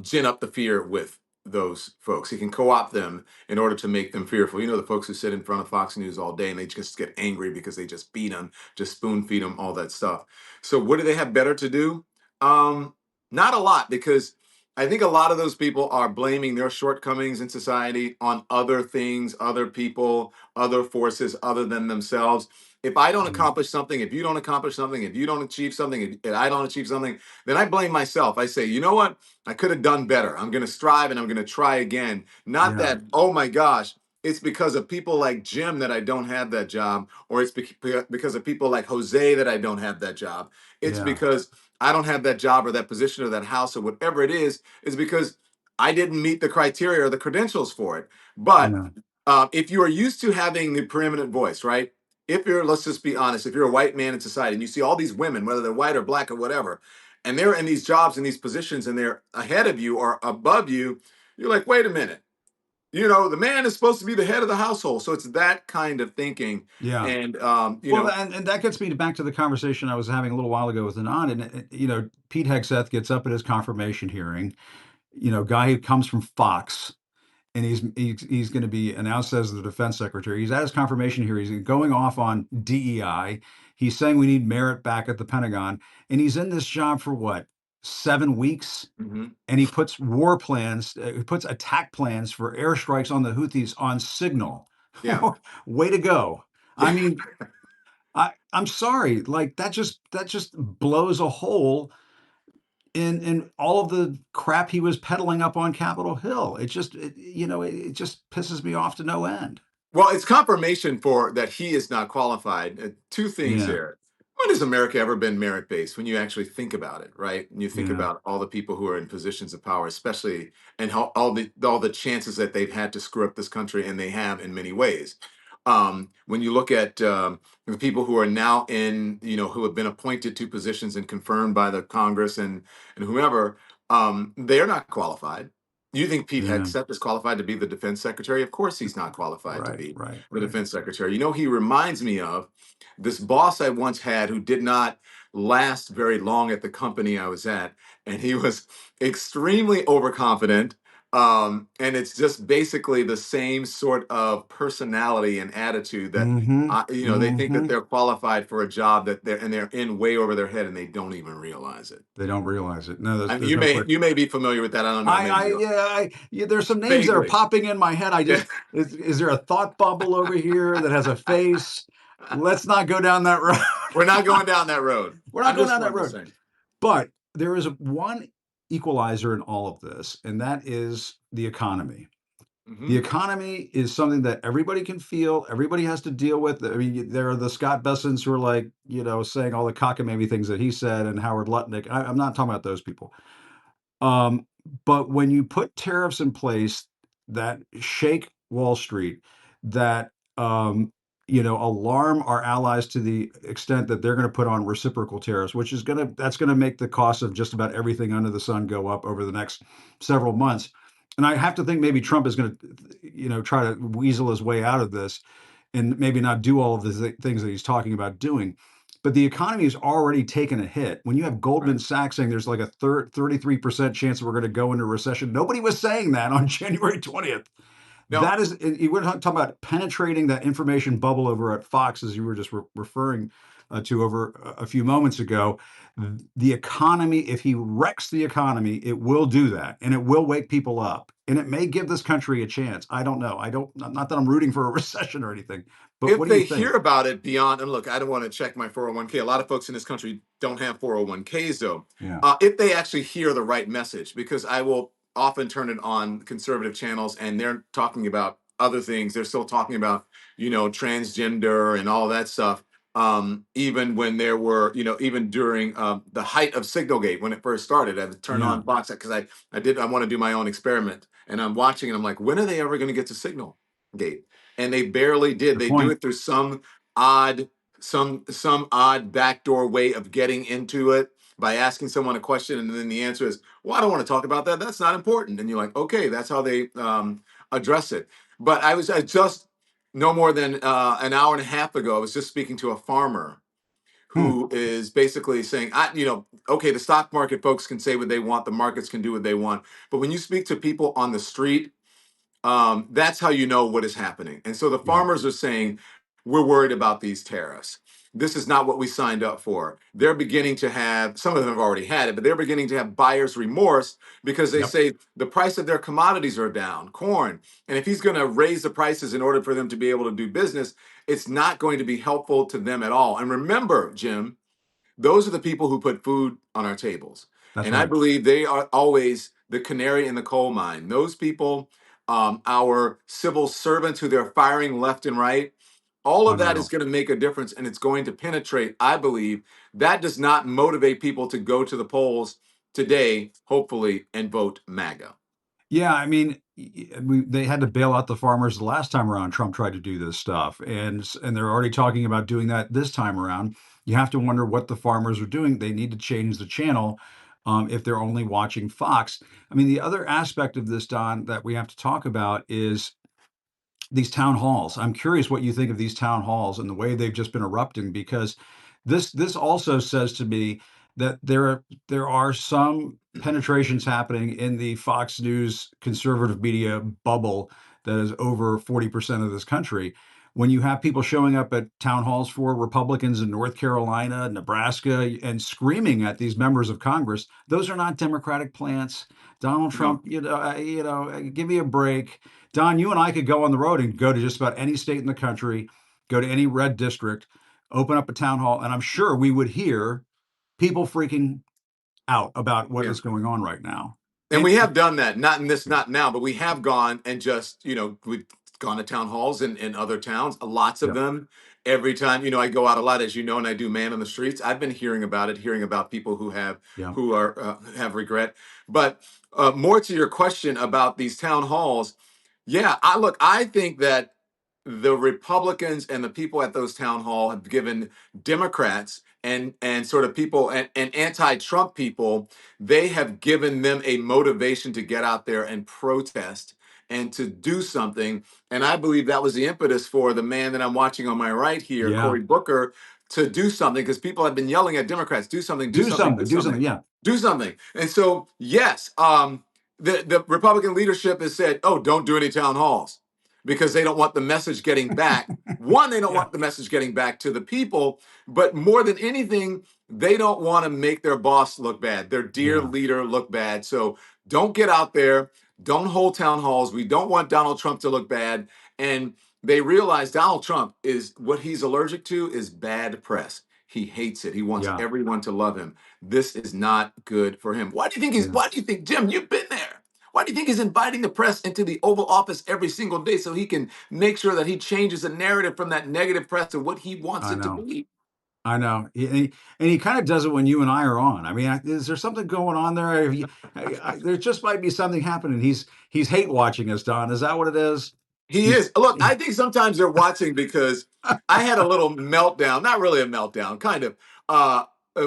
Speaker 3: gin up the fear with those folks. He can co-opt them in order to make them fearful. The folks who sit in front of Fox News all day and they just get angry because they just beat them, just spoon feed them, all that stuff. So what do they have better to do? Not a lot, because I think a lot of those people are blaming their shortcomings in society on other things, other people, other forces other than themselves. If I don't
Speaker 6: yeah,
Speaker 3: accomplish something, if you don't accomplish something, if you don't achieve something, if I don't achieve something, then I blame myself. I say, you know what? I could have done better. I'm going to strive and I'm going to try again. Not
Speaker 6: yeah,
Speaker 3: that, oh my gosh, it's because of people like Jim that I don't have that job, or it's because of people like Jose that I don't have that job. It's
Speaker 6: yeah,
Speaker 3: because I don't have that job or that position or that house or whatever it is because I didn't meet the criteria or the credentials for it. But
Speaker 6: yeah,
Speaker 3: if you are used to having the preeminent voice, right? If you're, let's just be honest, if you're a white man in society and you see all these women, whether they're white or black or whatever, and they're in these jobs and these positions and they're ahead of you or above you, you're like, wait a minute. The man is supposed to be the head of the household. So it's that kind of thinking.
Speaker 6: yeah.
Speaker 3: And,
Speaker 6: Well, and that gets me back to the conversation I was having a little while ago with Anand. And Pete Hegseth gets up at his confirmation hearing. Guy who comes from Fox, and he's going to be announced as the defense secretary. He's at his confirmation here. He's going off on DEI. He's saying we need merit back at the Pentagon, and he's in this job for what, 7 weeks?
Speaker 3: mhm,
Speaker 6: And he puts war plans, he puts attack plans for airstrikes on the Houthis on Signal.
Speaker 3: yeah.
Speaker 6: Way to go! I mean, I'm sorry, like that just blows a hole in all of the crap he was peddling up on Capitol Hill. It just pisses me off to no end.
Speaker 3: Well, it's confirmation for that he is not qualified. Two things
Speaker 6: Yeah,
Speaker 3: here. When has America ever been merit based? When you actually think about it, right? And you think
Speaker 6: yeah,
Speaker 3: about all the people who are in positions of power, especially, and how all the chances that they've had to screw up this country, and they have in many ways. When you look at the people who are now who have been appointed to positions and confirmed by the Congress and whoever, they're not qualified. You think Pete
Speaker 6: yeah.
Speaker 3: Hegseth is qualified to be the defense secretary? Of course, he's not qualified to
Speaker 6: Right,
Speaker 3: be
Speaker 6: right,
Speaker 3: the
Speaker 6: right.
Speaker 3: defense secretary. He reminds me of this boss I once had who did not last very long at the company I was at. And he was extremely overconfident. And it's just basically the same sort of personality and attitude that they think that they're qualified for a job that they're in way over their head and they don't even realize it.
Speaker 6: They don't realize it. No,
Speaker 3: And
Speaker 6: there's
Speaker 3: you
Speaker 6: no question.
Speaker 3: may be familiar with that. I don't know.
Speaker 6: Yeah, there's some names that are
Speaker 3: Vaguely.
Speaker 6: popping in my head. Is there a thought bubble over here that has a face? Let's not go down that road.
Speaker 3: We're not going down that road.
Speaker 6: We're not going down that road. But there is one equalizer in all of this, and that is the economy. The economy is something that everybody can feel. Everybody has to deal with. I mean, there are the Scott Bessons who are like, saying all the cockamamie things that he said, and Howard Lutnick. I'm not talking about those people. But when you put tariffs in place that shake Wall Street, that alarm our allies to the extent that they're going to put on reciprocal tariffs, that's going to make the cost of just about everything under the sun go up over the next several months. And I have to think maybe Trump is going to, try to weasel his way out of this and maybe not do all of the things that he's talking about doing. But the economy has already taken a hit. When you have Goldman Sachs saying there's like a 33% chance that we're going to go into recession, nobody was saying that on January 20th. No. That is, we're talking about penetrating that information bubble over at Fox, as you were just referring to over a few moments ago. The economy, if he wrecks the economy, it will do that, and it will wake people up, and it may give this country a chance. I don't know. Not that I'm rooting for a recession or anything, but
Speaker 3: if
Speaker 6: what do you
Speaker 3: they
Speaker 6: think?
Speaker 3: hear about it beyond, and look, I don't want to check my 401k. A lot of folks in this country don't have 401ks though.
Speaker 6: Yeah.
Speaker 3: If they actually hear the right message, because I will often turn it on conservative channels and they're talking about other things. They're still talking about, transgender and all that stuff. Even when there were, even during the height of Signalgate, when it first started, I would turn on Fox because I want to do my own experiment, and I'm watching and I'm like, when are they ever going to get to Signalgate? And they barely did. They do it through some odd backdoor way of getting into it by asking someone a question, and then the answer is, well, I don't want to talk about that. That's not important. And you're like, okay, that's how they address it. But I just no more than an hour and a half ago, I was just speaking to a farmer who is basically saying, okay, the stock market folks can say what they want, the markets can do what they want. But when you speak to people on the street, that's how you know what is happening. And so the farmers are saying, we're worried about these tariffs. This is not what we signed up for. They're beginning to have, some of them have already had it, but they're beginning to have buyer's remorse because they say the price of their commodities are down, corn. And if he's going to raise the prices in order for them to be able to do business, it's not going to be helpful to them at all. And remember, Jim, those are the people who put food on our tables. That's right. I believe they are always the canary in the coal mine. Those people, our civil servants who they're firing left and right, all of that is going to make a difference, and it's going to penetrate, I believe. That does not motivate people to go to the polls today, hopefully, and vote MAGA.
Speaker 6: Yeah, I mean, they had to bail out the farmers the last time around. Trump tried to do this stuff, and they're already talking about doing that this time around. You have to wonder what the farmers are doing. They need to change the channel if they're only watching Fox. I mean, the other aspect of this, Don, that we have to talk about is these town halls. I'm curious what you think of these town halls and the way they've just been erupting, because this also says to me that there are some penetrations happening in the Fox News conservative media bubble that is over 40% of this country. When you have people showing up at town halls for Republicans in North Carolina, Nebraska, and screaming at these members of Congress, those are not Democratic plants. Donald Trump, give me a break. Don, you and I could go on the road and go to just about any state in the country, go to any red district, open up a town hall, and I'm sure we would hear people freaking out about what is going on right now.
Speaker 3: And we have done that, not now, but we have gone and just, we've gone to town halls in other towns, lots of them. Every time, I go out a lot, as you know, and I do man on the streets. I've been hearing about people who have regret. But more to your question about these town halls, I think that the Republicans and the people at those town hall have given Democrats and sort of people and anti-Trump people, they have given them a motivation to get out there and protest and to do something. And I believe that was the impetus for the man that I'm watching on my right here, Cory Booker, to do something, because people have been yelling at Democrats, do something.
Speaker 6: Do something.
Speaker 3: And so, yes, the Republican leadership has said, "Oh, don't do any town halls," because they don't want the message getting back. One, they don't
Speaker 6: Yeah.
Speaker 3: want the message getting back to the people, but more than anything, they don't want to make their boss look bad, their dear
Speaker 6: Yeah.
Speaker 3: leader look bad. So don't get out there, don't hold town halls. We don't want Donald Trump to look bad. And they realize Donald Trump is what he's allergic to is bad press. He hates it. He wants
Speaker 6: Yeah.
Speaker 3: everyone to love him. This is not good for him.
Speaker 6: Yeah.
Speaker 3: Why do you think, Jim, you've been there? Why do you think he's inviting the press into the Oval Office every single day so he can make sure that he changes the narrative from that negative press to what he wants
Speaker 6: I
Speaker 3: it to
Speaker 6: know.
Speaker 3: be?
Speaker 6: I know. And he kind of does it when you and I are on. I mean, is there something going on there? There just might be something happening. He's hate watching us, Don. Is that what it is?
Speaker 3: He
Speaker 6: He's
Speaker 3: is. Look, I think sometimes they're watching because I had a little meltdown, not really a meltdown, kind of,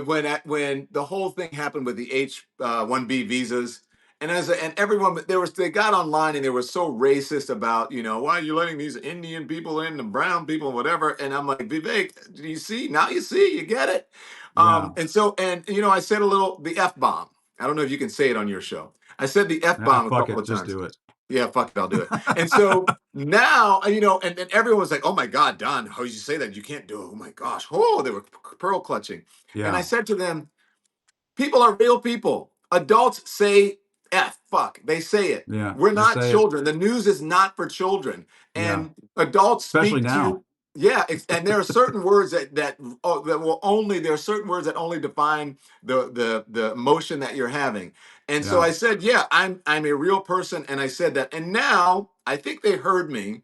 Speaker 3: when the whole thing happened with the H-1B visas. And everyone they got online and they were so racist about, why are you letting these Indian people in, the brown people, whatever. And I'm like, Vivek, do you see? Now you see, you get it.
Speaker 6: yeah.
Speaker 3: I said the F bomb. I don't know if you can say it on your show. I said the F
Speaker 6: Ah,
Speaker 3: bomb a
Speaker 6: fuck
Speaker 3: couple
Speaker 6: it.
Speaker 3: of
Speaker 6: Just
Speaker 3: times.
Speaker 6: do it.
Speaker 3: Yeah, fuck it, I'll do it. And so now, and everyone was like, "Oh my God, Don, how did you say that? You can't do it." Oh my gosh, they were pearl clutching. And I
Speaker 6: Yeah.
Speaker 3: said to them, people are real people. Adults say F, fuck. They say it.
Speaker 6: Yeah.
Speaker 3: We're
Speaker 6: They
Speaker 3: not
Speaker 6: say it.
Speaker 3: children. The news is not for children.
Speaker 6: Yeah.
Speaker 3: And adults
Speaker 6: Especially
Speaker 3: speak
Speaker 6: now.
Speaker 3: to, yeah, and there are certain words there are certain words that only define the emotion that you're having. And so
Speaker 6: Yeah.
Speaker 3: I said, yeah, I'm a real person. And I said that. And now I think they heard me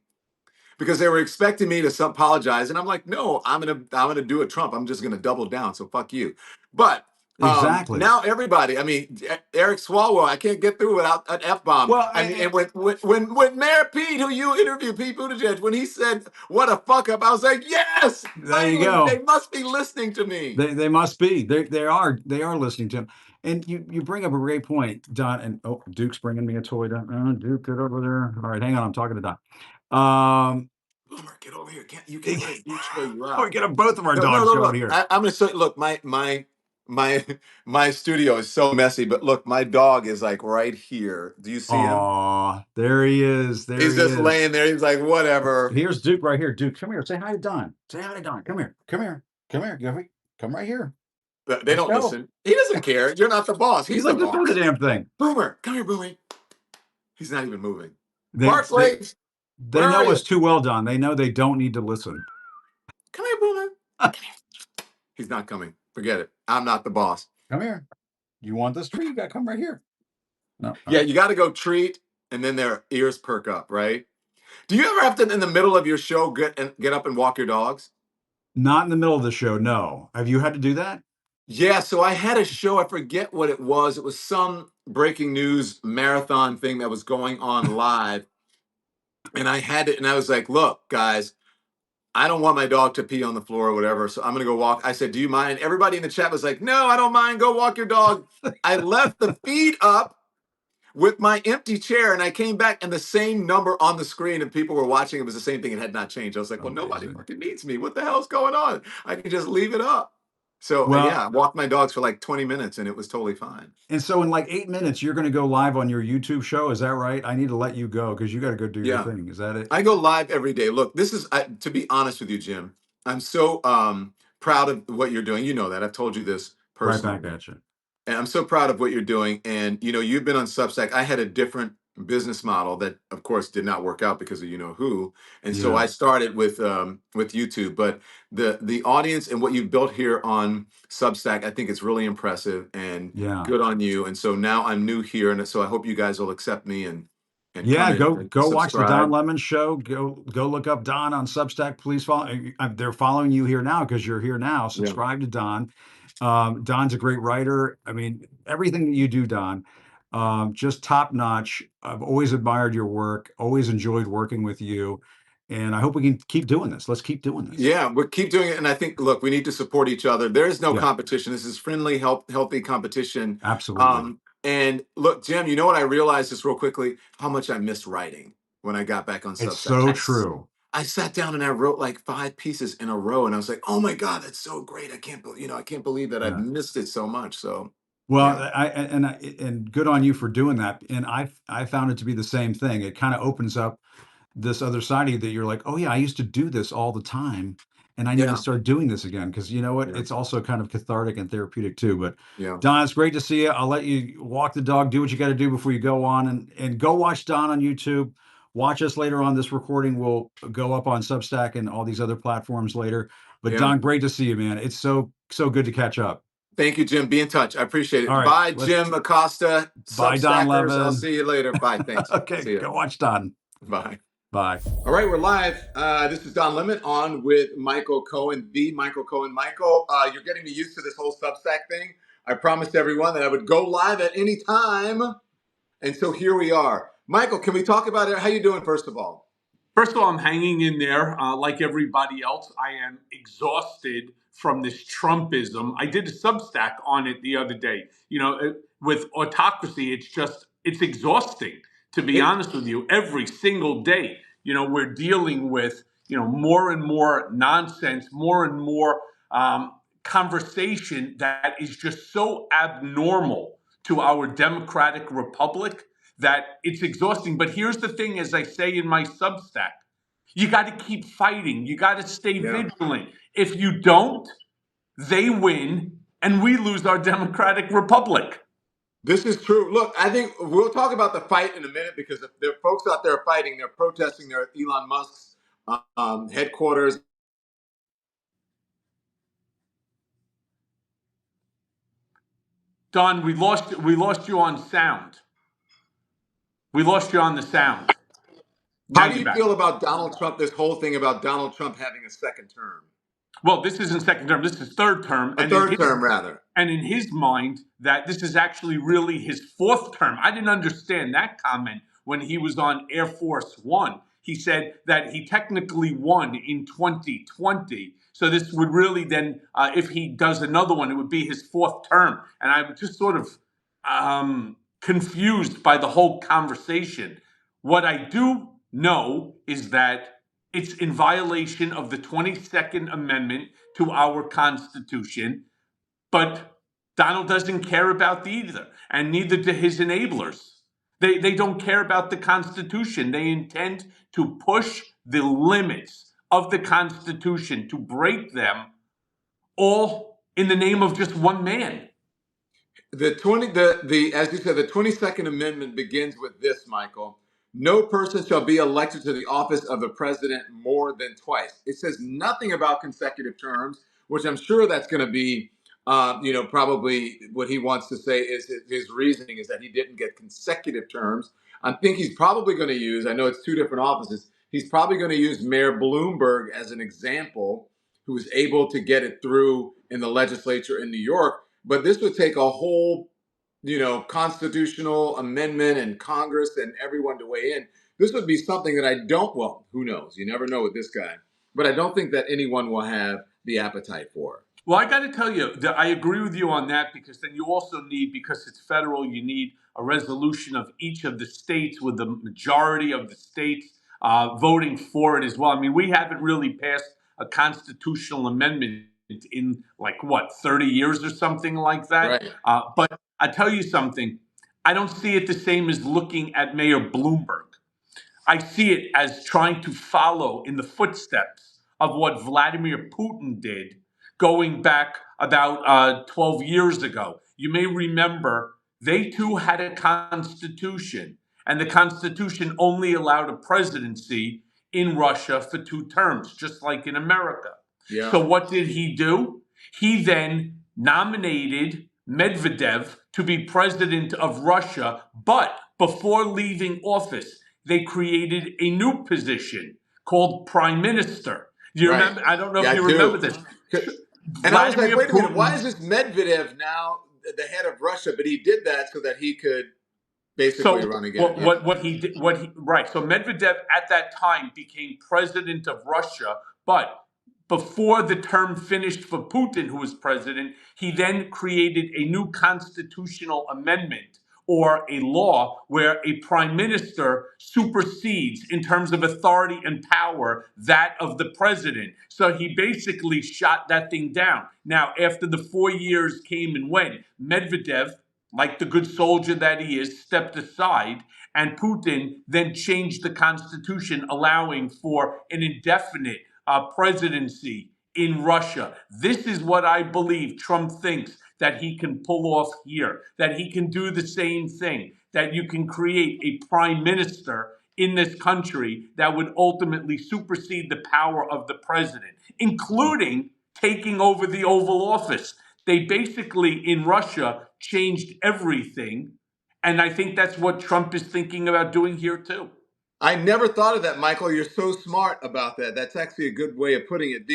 Speaker 3: because they were expecting me to apologize, and I'm like, no, I'm gonna do a Trump. I'm just gonna double down. So fuck you. But
Speaker 6: Exactly.
Speaker 3: now everybody, I mean, Eric Swalwell, I can't get through without an F bomb.
Speaker 6: Well,
Speaker 3: I mean, and when Mayor Pete, who you interviewed, Pete Buttigieg, when he said what a fuck up, I was like, yes,
Speaker 6: there you
Speaker 3: finally, they
Speaker 6: go.
Speaker 3: must be listening to me.
Speaker 6: They must be. They are listening to him. And you bring up a great point, Don. And Duke's bringing me a toy. Duke, get over there. All right, hang on. I'm talking to Don.
Speaker 3: Boomer, get over here. You can't let Duke show you
Speaker 6: We
Speaker 3: out.
Speaker 6: get both of our
Speaker 3: No, no,
Speaker 6: dogs
Speaker 3: no,
Speaker 6: showing
Speaker 3: look.
Speaker 6: here.
Speaker 3: I'm gonna show you. Look, my my studio is so messy, but look, my dog is like right here. Do you see him?
Speaker 6: Aw, there he is. There
Speaker 3: He's
Speaker 6: he
Speaker 3: just
Speaker 6: is.
Speaker 3: laying there. He's like, whatever.
Speaker 6: Here's Duke right here. Duke, come here. Say hi to Don. Say hi to Don. Come here. Come here. Come here. Come right here.
Speaker 3: But they
Speaker 6: Let's
Speaker 3: don't
Speaker 6: go.
Speaker 3: listen. He doesn't care. You're not the boss.
Speaker 6: He
Speaker 3: He's the
Speaker 6: like just do the
Speaker 3: boss.
Speaker 6: damn thing.
Speaker 3: Boomer, come here, Boomy. He's not even moving.
Speaker 6: They they
Speaker 3: Barclays,
Speaker 6: they
Speaker 3: where are
Speaker 6: know us
Speaker 3: you?
Speaker 6: too well, Don. They know they don't need to listen.
Speaker 3: Come here, Boomer. He's not coming. Forget it. I'm not the boss.
Speaker 6: Come here. You want this tree? You got to come right here. No. All
Speaker 3: Yeah,
Speaker 6: right.
Speaker 3: you got to go treat, and then their ears perk up, right? Do you ever have to, in the middle of your show, get up and walk your dogs?
Speaker 6: Not in the middle of the show. No. Have you had to do that?
Speaker 3: Yeah, so I had a show, I forget what it was. It was some breaking news marathon thing that was going on live. And I had it, and I was like, look, guys, I don't want my dog to pee on the floor or whatever. So I'm going to go walk. I said, do you mind? Everybody in the chat was like, no, I don't mind. Go walk your dog. I left the feed up with my empty chair, and I came back, and the same number on the screen, and people were watching. It was the same thing. It had not changed. I was like, well, nobody
Speaker 6: Amazing.
Speaker 3: fucking needs me. What the hell's going on? I can just leave it up. So
Speaker 6: Well,
Speaker 3: yeah, I walked my dogs for like 20 minutes, and it was totally fine.
Speaker 6: and so in like 8 minutes, you're going to go live on your YouTube show. Is that right? I need to let you go because you got to go do your
Speaker 3: Yeah,
Speaker 6: thing. Is that it?
Speaker 3: I go live every day. Look, to be honest with you, Jim, I'm so proud of what you're doing. You know that. I've told you this
Speaker 6: Right back
Speaker 3: personally.
Speaker 6: at you.
Speaker 3: And I'm so proud of what you're doing. And you've been on Substack. I had a different business model that, of course, did not work out because of you know who. And so
Speaker 6: Yeah.
Speaker 3: I started with YouTube. But the audience and what you've built here on Substack, I think it's really impressive and
Speaker 6: Yeah.
Speaker 3: good on you. And so now I'm new here, and so I hope you guys will accept me and
Speaker 6: Yeah,
Speaker 3: come in and
Speaker 6: go watch the Don
Speaker 3: subscribe.
Speaker 6: Lemon show. Go look up Don on Substack. Please follow. They're following you here now because you're here now.
Speaker 3: Yeah.
Speaker 6: Subscribe to Don. Don's a great writer. I mean, everything that you do, Don, just top notch. I've always admired your work. Always enjoyed working with you, and I hope we can keep doing this. Let's keep doing this.
Speaker 3: Yeah, we'll keep doing it. And I think, look, we need to support each other. There is no
Speaker 6: Yeah,
Speaker 3: competition. This is friendly, healthy competition.
Speaker 6: absolutely.
Speaker 3: And look, Jim, you know what I realized just real quickly? How much I missed writing when I got back on
Speaker 6: It's
Speaker 3: Substack.
Speaker 6: so true.
Speaker 3: I sat down and I wrote like 5 pieces in a row, and I was like, "Oh my God, that's so great! I can't believe that I've
Speaker 6: Yeah.
Speaker 3: missed it so much." So
Speaker 6: Well,
Speaker 3: Yeah.
Speaker 6: and good on you for doing that. And I found it to be the same thing. It kind of opens up this other side of you that you're like, oh yeah, I used to do this all the time, and I need to
Speaker 3: Yeah.
Speaker 6: start doing this again because you know what?
Speaker 3: Yeah.
Speaker 6: It's also kind of cathartic and therapeutic too. But
Speaker 3: Yeah.
Speaker 6: Don, it's great to see you. I'll let you walk the dog, do what you got to do before you go on, and go watch Don on YouTube. Watch us later on. This recording will go up on Substack and all these other platforms later. But
Speaker 3: Yeah.
Speaker 6: Don, great to see you, man. It's so good to catch up.
Speaker 3: Thank you, Jim. Be in touch. I appreciate
Speaker 6: All
Speaker 3: it.
Speaker 6: right,
Speaker 3: Bye, Jim Acosta,
Speaker 6: bye, Don
Speaker 3: Substackers. I'll
Speaker 6: Levin.
Speaker 3: see you later. Bye. Thanks.
Speaker 6: Okay,
Speaker 3: See you.
Speaker 6: go watch Don.
Speaker 3: Bye.
Speaker 6: Bye.
Speaker 3: All right, we're live. This is Don Lemon on with Michael Cohen, the Michael Cohen. Michael, you're getting me used to this whole Substack thing. I promised everyone that I would go live at any time, and so here we are. Michael, can we talk about it? How you doing, first of all?
Speaker 7: First of all, I'm hanging in there like everybody else. I am exhausted from this Trumpism. I did a Substack on it the other day. You know, with autocracy, it's exhausting, to be honest with you. Every single day, you know, we're dealing with, you know, more and more nonsense, more and more conversation that is just so abnormal to our democratic republic that it's exhausting. But here's the thing, as I say in my Substack, you got to keep fighting. You got to stay vigilant. If you don't, they win and we lose our democratic republic.
Speaker 3: This is true. Look, I think we'll talk about the fight in a minute because if there are folks out there fighting, they're protesting. They're at Elon Musk's headquarters.
Speaker 7: Don, we lost you on sound. We lost you on the sound.
Speaker 3: How do you feel about Donald Trump, this whole thing about Donald Trump having a second term?
Speaker 7: Well, this isn't second term. This is third term.
Speaker 3: A third term, rather.
Speaker 7: And in his mind, that this is actually really his fourth term. I didn't understand that comment when he was on Air Force One. He said that he technically won in 2020. So this would really then, if he does another one, it would be his fourth term. And I was just sort of confused by the whole conversation. What I do know is that it's in violation of the 22nd Amendment to our Constitution, but Donald doesn't care about either, and neither do his enablers. They don't care about the Constitution. They intend to push the limits of the Constitution, to break them, all in the name of just one man.
Speaker 3: As you said, the 22nd Amendment begins with this, Michael. No person shall be elected to the office of the president more than twice. It says nothing about consecutive terms, which I'm sure that's going to be, probably what he wants to say is his reasoning is that he didn't get consecutive terms. I think he's probably going to use, I know it's two different offices, he's probably going to use Mayor Bloomberg as an example, who was able to get it through in the legislature in New York. But this would take a whole, constitutional amendment and Congress and everyone to weigh in. This would be something that who knows? You never know with this guy. But I don't think that anyone will have the appetite for.
Speaker 7: Well, I got to tell you that I agree with you on that, because then you also need, because it's federal, you need a resolution of each of the states with the majority of the states voting for it as well. I mean, we haven't really passed a constitutional amendment in 30 years or something like that.
Speaker 3: Right.
Speaker 7: But I tell you something, I don't see it the same as looking at Mayor Bloomberg. I see it as trying to follow in the footsteps of what Vladimir Putin did going back about 12 years ago. You may remember they too had a constitution, and the constitution only allowed a presidency in Russia for 2 terms, just like in America.
Speaker 3: Yeah.
Speaker 7: So what did he do? He then nominated Medvedev to be president of Russia, but before leaving office, they created a new position called prime minister. Do you remember? I don't know if you remember this.
Speaker 3: And I was like, wait a minute, why is this Medvedev now the head of Russia? But he did that so that he could basically run again.
Speaker 7: What he did, right. So Medvedev at that time became president of Russia, but before the term finished for Putin, who was president, he then created a new constitutional amendment or a law where a prime minister supersedes in terms of authority and power that of the president. So he basically shot that thing down. Now, after the 4 years came and went, Medvedev, like the good soldier that he is, stepped aside, and Putin then changed the constitution, allowing for an indefinite presidency in Russia. This is what I believe Trump thinks that he can pull off here, that he can do the same thing, that you can create a prime minister in this country that would ultimately supersede the power of the president, including taking over the Oval Office. They basically, in Russia, changed everything. And I think that's what Trump is thinking about doing here, too.
Speaker 3: I never thought of that, Michael. You're so smart about that. That's actually a good way of putting it.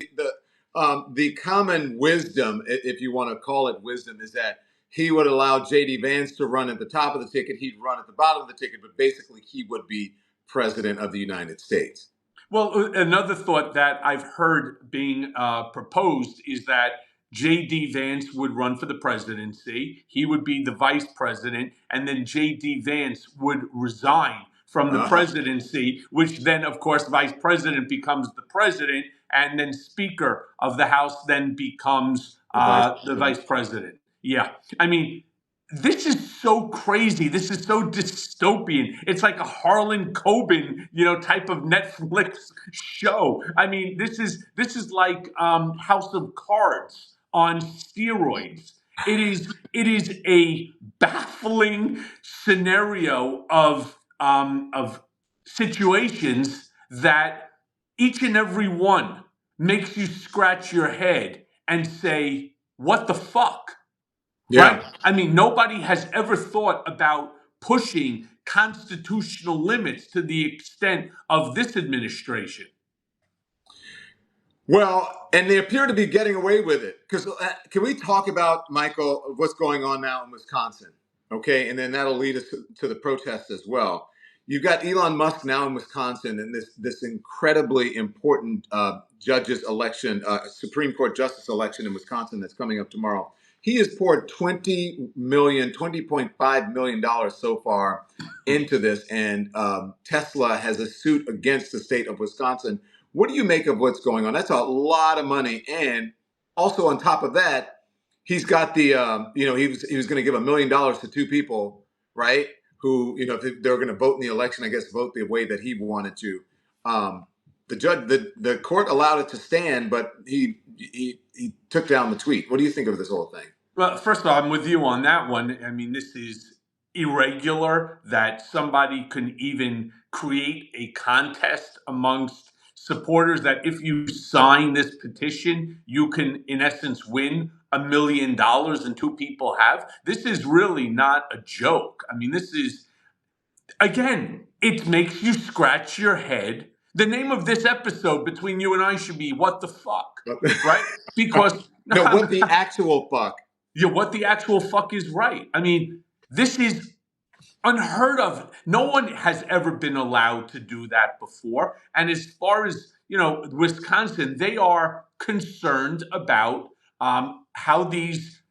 Speaker 3: The common wisdom, if you want to call it wisdom, is that he would allow J.D. Vance to run at the top of the ticket. He'd run at the bottom of the ticket, but basically he would be president of the United States.
Speaker 7: Well, another thought that I've heard being proposed is that J.D. Vance would run for the presidency. He would be the vice president, and then J.D. Vance would resign from the presidency, which then, of course, vice president becomes the president, and then Speaker of the House then becomes the vice president. Yeah. I mean, this is so crazy. This is so dystopian. It's like a Harlan Coben, type of Netflix show. I mean, this is like House of Cards on steroids. It is a baffling scenario of situations that each and every one makes you scratch your head and say, "What the fuck?"
Speaker 3: Yeah.
Speaker 7: Right? I mean, nobody has ever thought about pushing constitutional limits to the extent of this administration.
Speaker 3: Well, and they appear to be getting away with it. Because can we talk about, Michael, what's going on now in Wisconsin? Okay, and then that'll lead us to the protests as well. You've got Elon Musk now in Wisconsin, and this incredibly important judges election, Supreme Court justice election in Wisconsin that's coming up tomorrow. He has poured $20.5 million so far into this, and Tesla has a suit against the state of Wisconsin. What do you make of what's going on? That's a lot of money, and also on top of that, he's got the he was going to give $1 million to two people, right? Who, if they're going to vote in the election, I guess vote the way that he wanted to. The judge, the court allowed it to stand, but he took down the tweet. What do you think of this whole thing?
Speaker 7: Well, first of all, I'm with you on that one. I mean, this is irregular that somebody can even create a contest amongst supporters that if you sign this petition, you can, in essence, win $1 million, and two people have. This is really not a joke. I mean, this is, again, it makes you scratch your head. The name of this episode between you and I should be "What the fuck," right? Because
Speaker 3: no, what the actual fuck?
Speaker 7: Yeah, what the actual fuck is right. I mean, this is unheard of. No one has ever been allowed to do that before. And as far as, Wisconsin, they are concerned about how these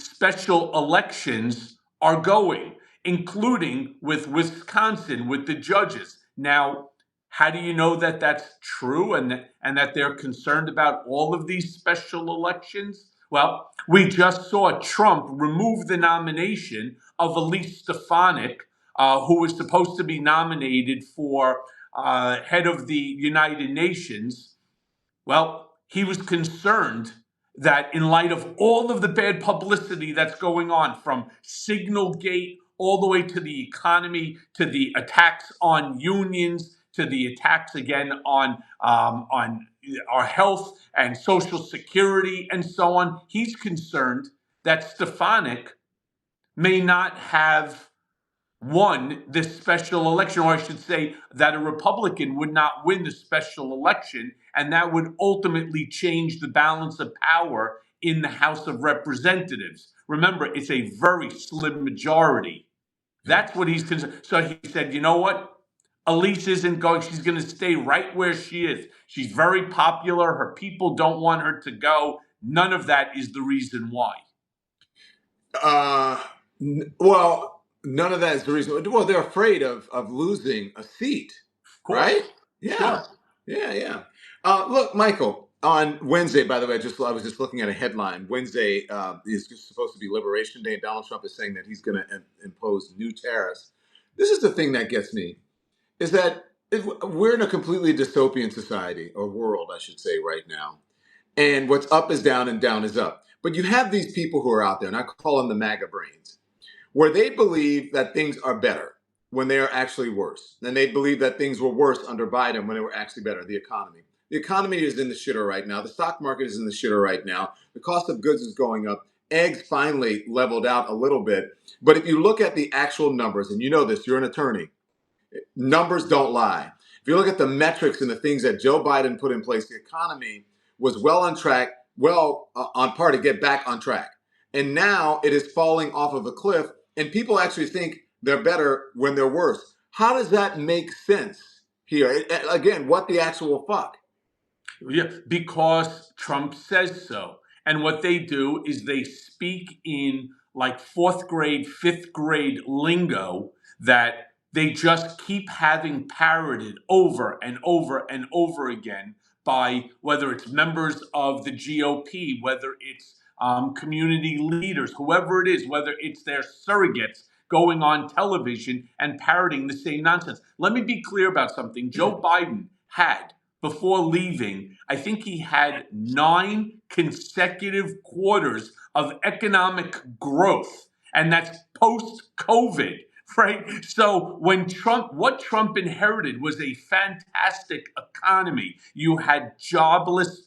Speaker 7: special elections are going, including with Wisconsin, with the judges. Now, how do you know that that's true and that they're concerned about all of these special elections? Well, we just saw Trump remove the nomination of Elise Stefanik, who was supposed to be nominated for head of the United Nations. Well, he was concerned that in light of all of the bad publicity that's going on, from Signalgate all the way to the economy, to the attacks on unions, to the attacks again on our health and Social Security and so on, he's concerned that Stefanik may not have won this special election, or I should say that a Republican would not win the special election, and that would ultimately change the balance of power in the House of Representatives. Remember, it's a very slim majority. That's what he's concerned. So he said, you know what? Elise isn't going. She's going to stay right where she is. She's very popular. Her people don't want her to go. None of that is the reason why.
Speaker 3: Well, none of that is the reason. Well, they're afraid of losing a seat,
Speaker 7: Of course.
Speaker 3: right? Yeah,
Speaker 7: Sure.
Speaker 3: yeah. Look, Michael, on Wednesday, by the way, I was just looking at a headline. Wednesday is just supposed to be Liberation Day, and Donald Trump is saying that he's going to impose new tariffs. This is the thing that gets me, is that we're in a completely dystopian society, or world, I should say, right now. And what's up is down and down is up. But you have these people who are out there, and I call them the MAGA brains, where they believe that things are better when they are actually worse. And they believe that things were worse under Biden when they were actually better. The economy. The economy is in the shitter right now. The stock market is in the shitter right now. The cost of goods is going up. Eggs finally leveled out a little bit. But if you look at the actual numbers, and you know this, you're an attorney, numbers don't lie. If you look at the metrics and the things that Joe Biden put in place, the economy was well on track, on par to get back on track. And now it is falling off of a cliff, and people actually think they're better when they're worse. How does that make sense here? Again, what the actual fuck?
Speaker 7: Yeah, because Trump says so. And what they do is they speak in like fourth grade, fifth grade lingo that they just keep having parroted over and over and over again by whether it's members of the GOP, whether it's community leaders, whoever it is, whether it's their surrogates going on television and parroting the same nonsense. Let me be clear about something. Joe Biden had, before leaving, I think he had 9 consecutive quarters of economic growth, and that's post-COVID, right? So what Trump inherited was a fantastic economy. You had jobless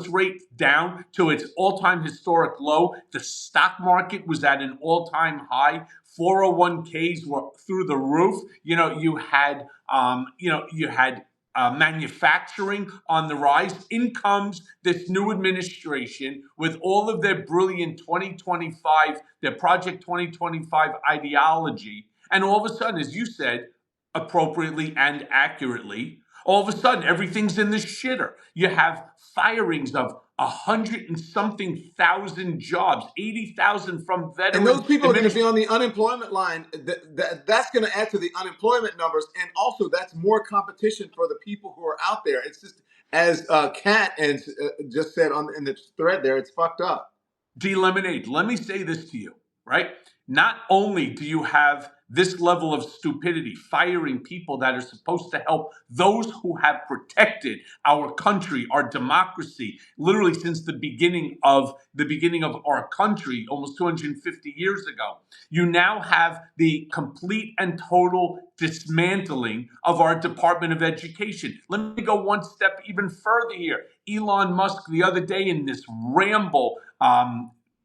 Speaker 7: rate down to its all-time historic low. The stock market was at an all-time high. 401ks were through the roof. You had manufacturing on the rise. In comes this new administration with all of their brilliant 2025, their Project 2025 ideology. And all of a sudden, as you said, appropriately and accurately, all of a sudden everything's in the shitter. You have firings of 100 and something thousand jobs, 80,000 from veterans.
Speaker 3: And those people are going to be on the unemployment line. That's going to add to the unemployment numbers. And also, that's more competition for the people who are out there. It's just, as Kat just said in the thread there, it's fucked up.
Speaker 7: D-Lemonade, let me say this to you, right? Not only do you have this level of stupidity, firing people that are supposed to help those who have protected our country, our democracy, literally since the beginning of our country, almost 250 years ago. You now have the complete and total dismantling of our Department of Education. Let me go one step even further here. Elon Musk the other day in this ramble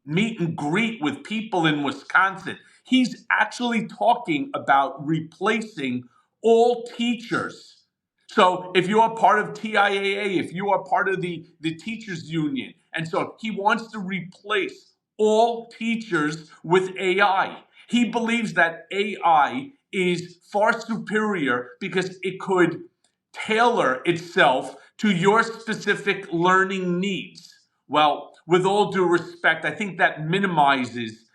Speaker 7: meet and greet with people in Wisconsin, he's actually talking about replacing all teachers. So if you are part of TIAA, if you are part of the teachers union, and so he wants to replace all teachers with AI. He believes that AI is far superior because it could tailor itself to your specific learning needs. Well, with all due respect, I think that minimizes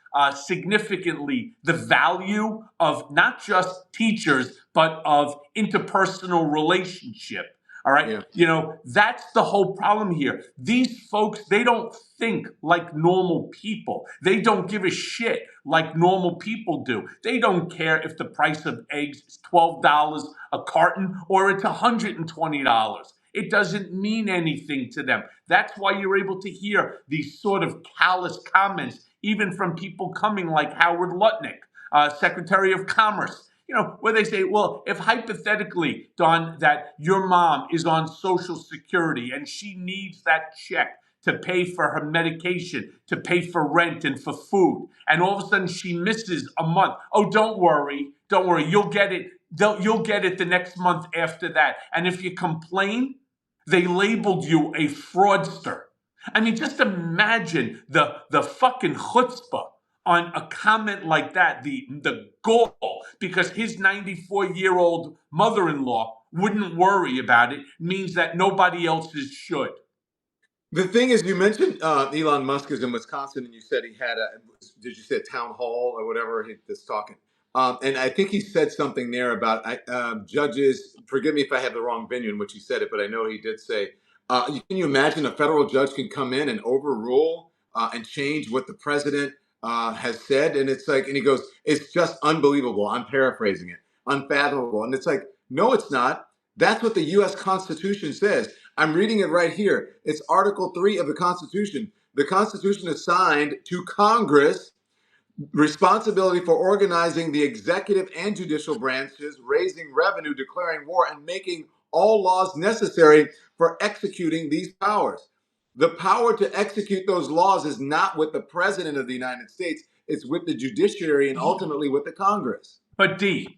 Speaker 7: significantly the value of not just teachers, but of interpersonal relationship. All right.
Speaker 3: Yeah.
Speaker 7: That's the whole problem here. These folks, they don't think like normal people. They don't give a shit like normal people do. They don't care if the price of eggs is $12 a carton or it's $120. It doesn't mean anything to them. That's why you're able to hear these sort of callous comments, even from people coming like Howard Lutnick, Secretary of Commerce, where they say, well, if hypothetically, Don, that your mom is on Social Security and she needs that check to pay for her medication, to pay for rent and for food, and all of a sudden she misses a month. Oh, don't worry, you'll get it. You'll get it the next month after that. And if you complain, they labeled you a fraudster. I mean, just imagine the fucking chutzpah on a comment like that, the gall, because his 94-year-old mother-in-law wouldn't worry about it, means that nobody else's should.
Speaker 3: The thing is, you mentioned Elon Musk is in Wisconsin, and you said he had did you say a town hall or whatever he was talking? And I think he said something there about judges. Forgive me if I have the wrong venue in which he said it, but I know he did say, can you imagine a federal judge can come in and overrule and change what the president has said? And it's like, and he goes, it's just unbelievable. I'm paraphrasing it, unfathomable. And it's like, no, it's not. That's what the U.S. Constitution says. I'm reading it right here. It's Article 3 of the Constitution. The Constitution assigned to Congress responsibility for organizing the executive and judicial branches, raising revenue, declaring war, and making all laws necessary for executing these powers. The power to execute those laws is not with the President of the United States. It's with the judiciary and ultimately with the Congress.
Speaker 7: But D,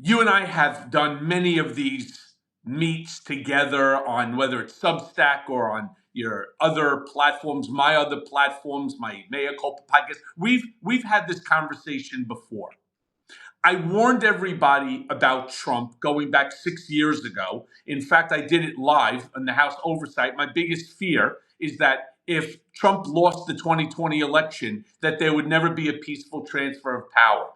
Speaker 7: you and I have done many of these meets together on whether it's Substack or on your other platforms, my other platforms, my Mea Culpa podcast. We've had this conversation before. I warned everybody about Trump going back 6 years ago. In fact, I did it live on the House Oversight. My biggest fear is that if Trump lost the 2020 election, that there would never be a peaceful transfer of power.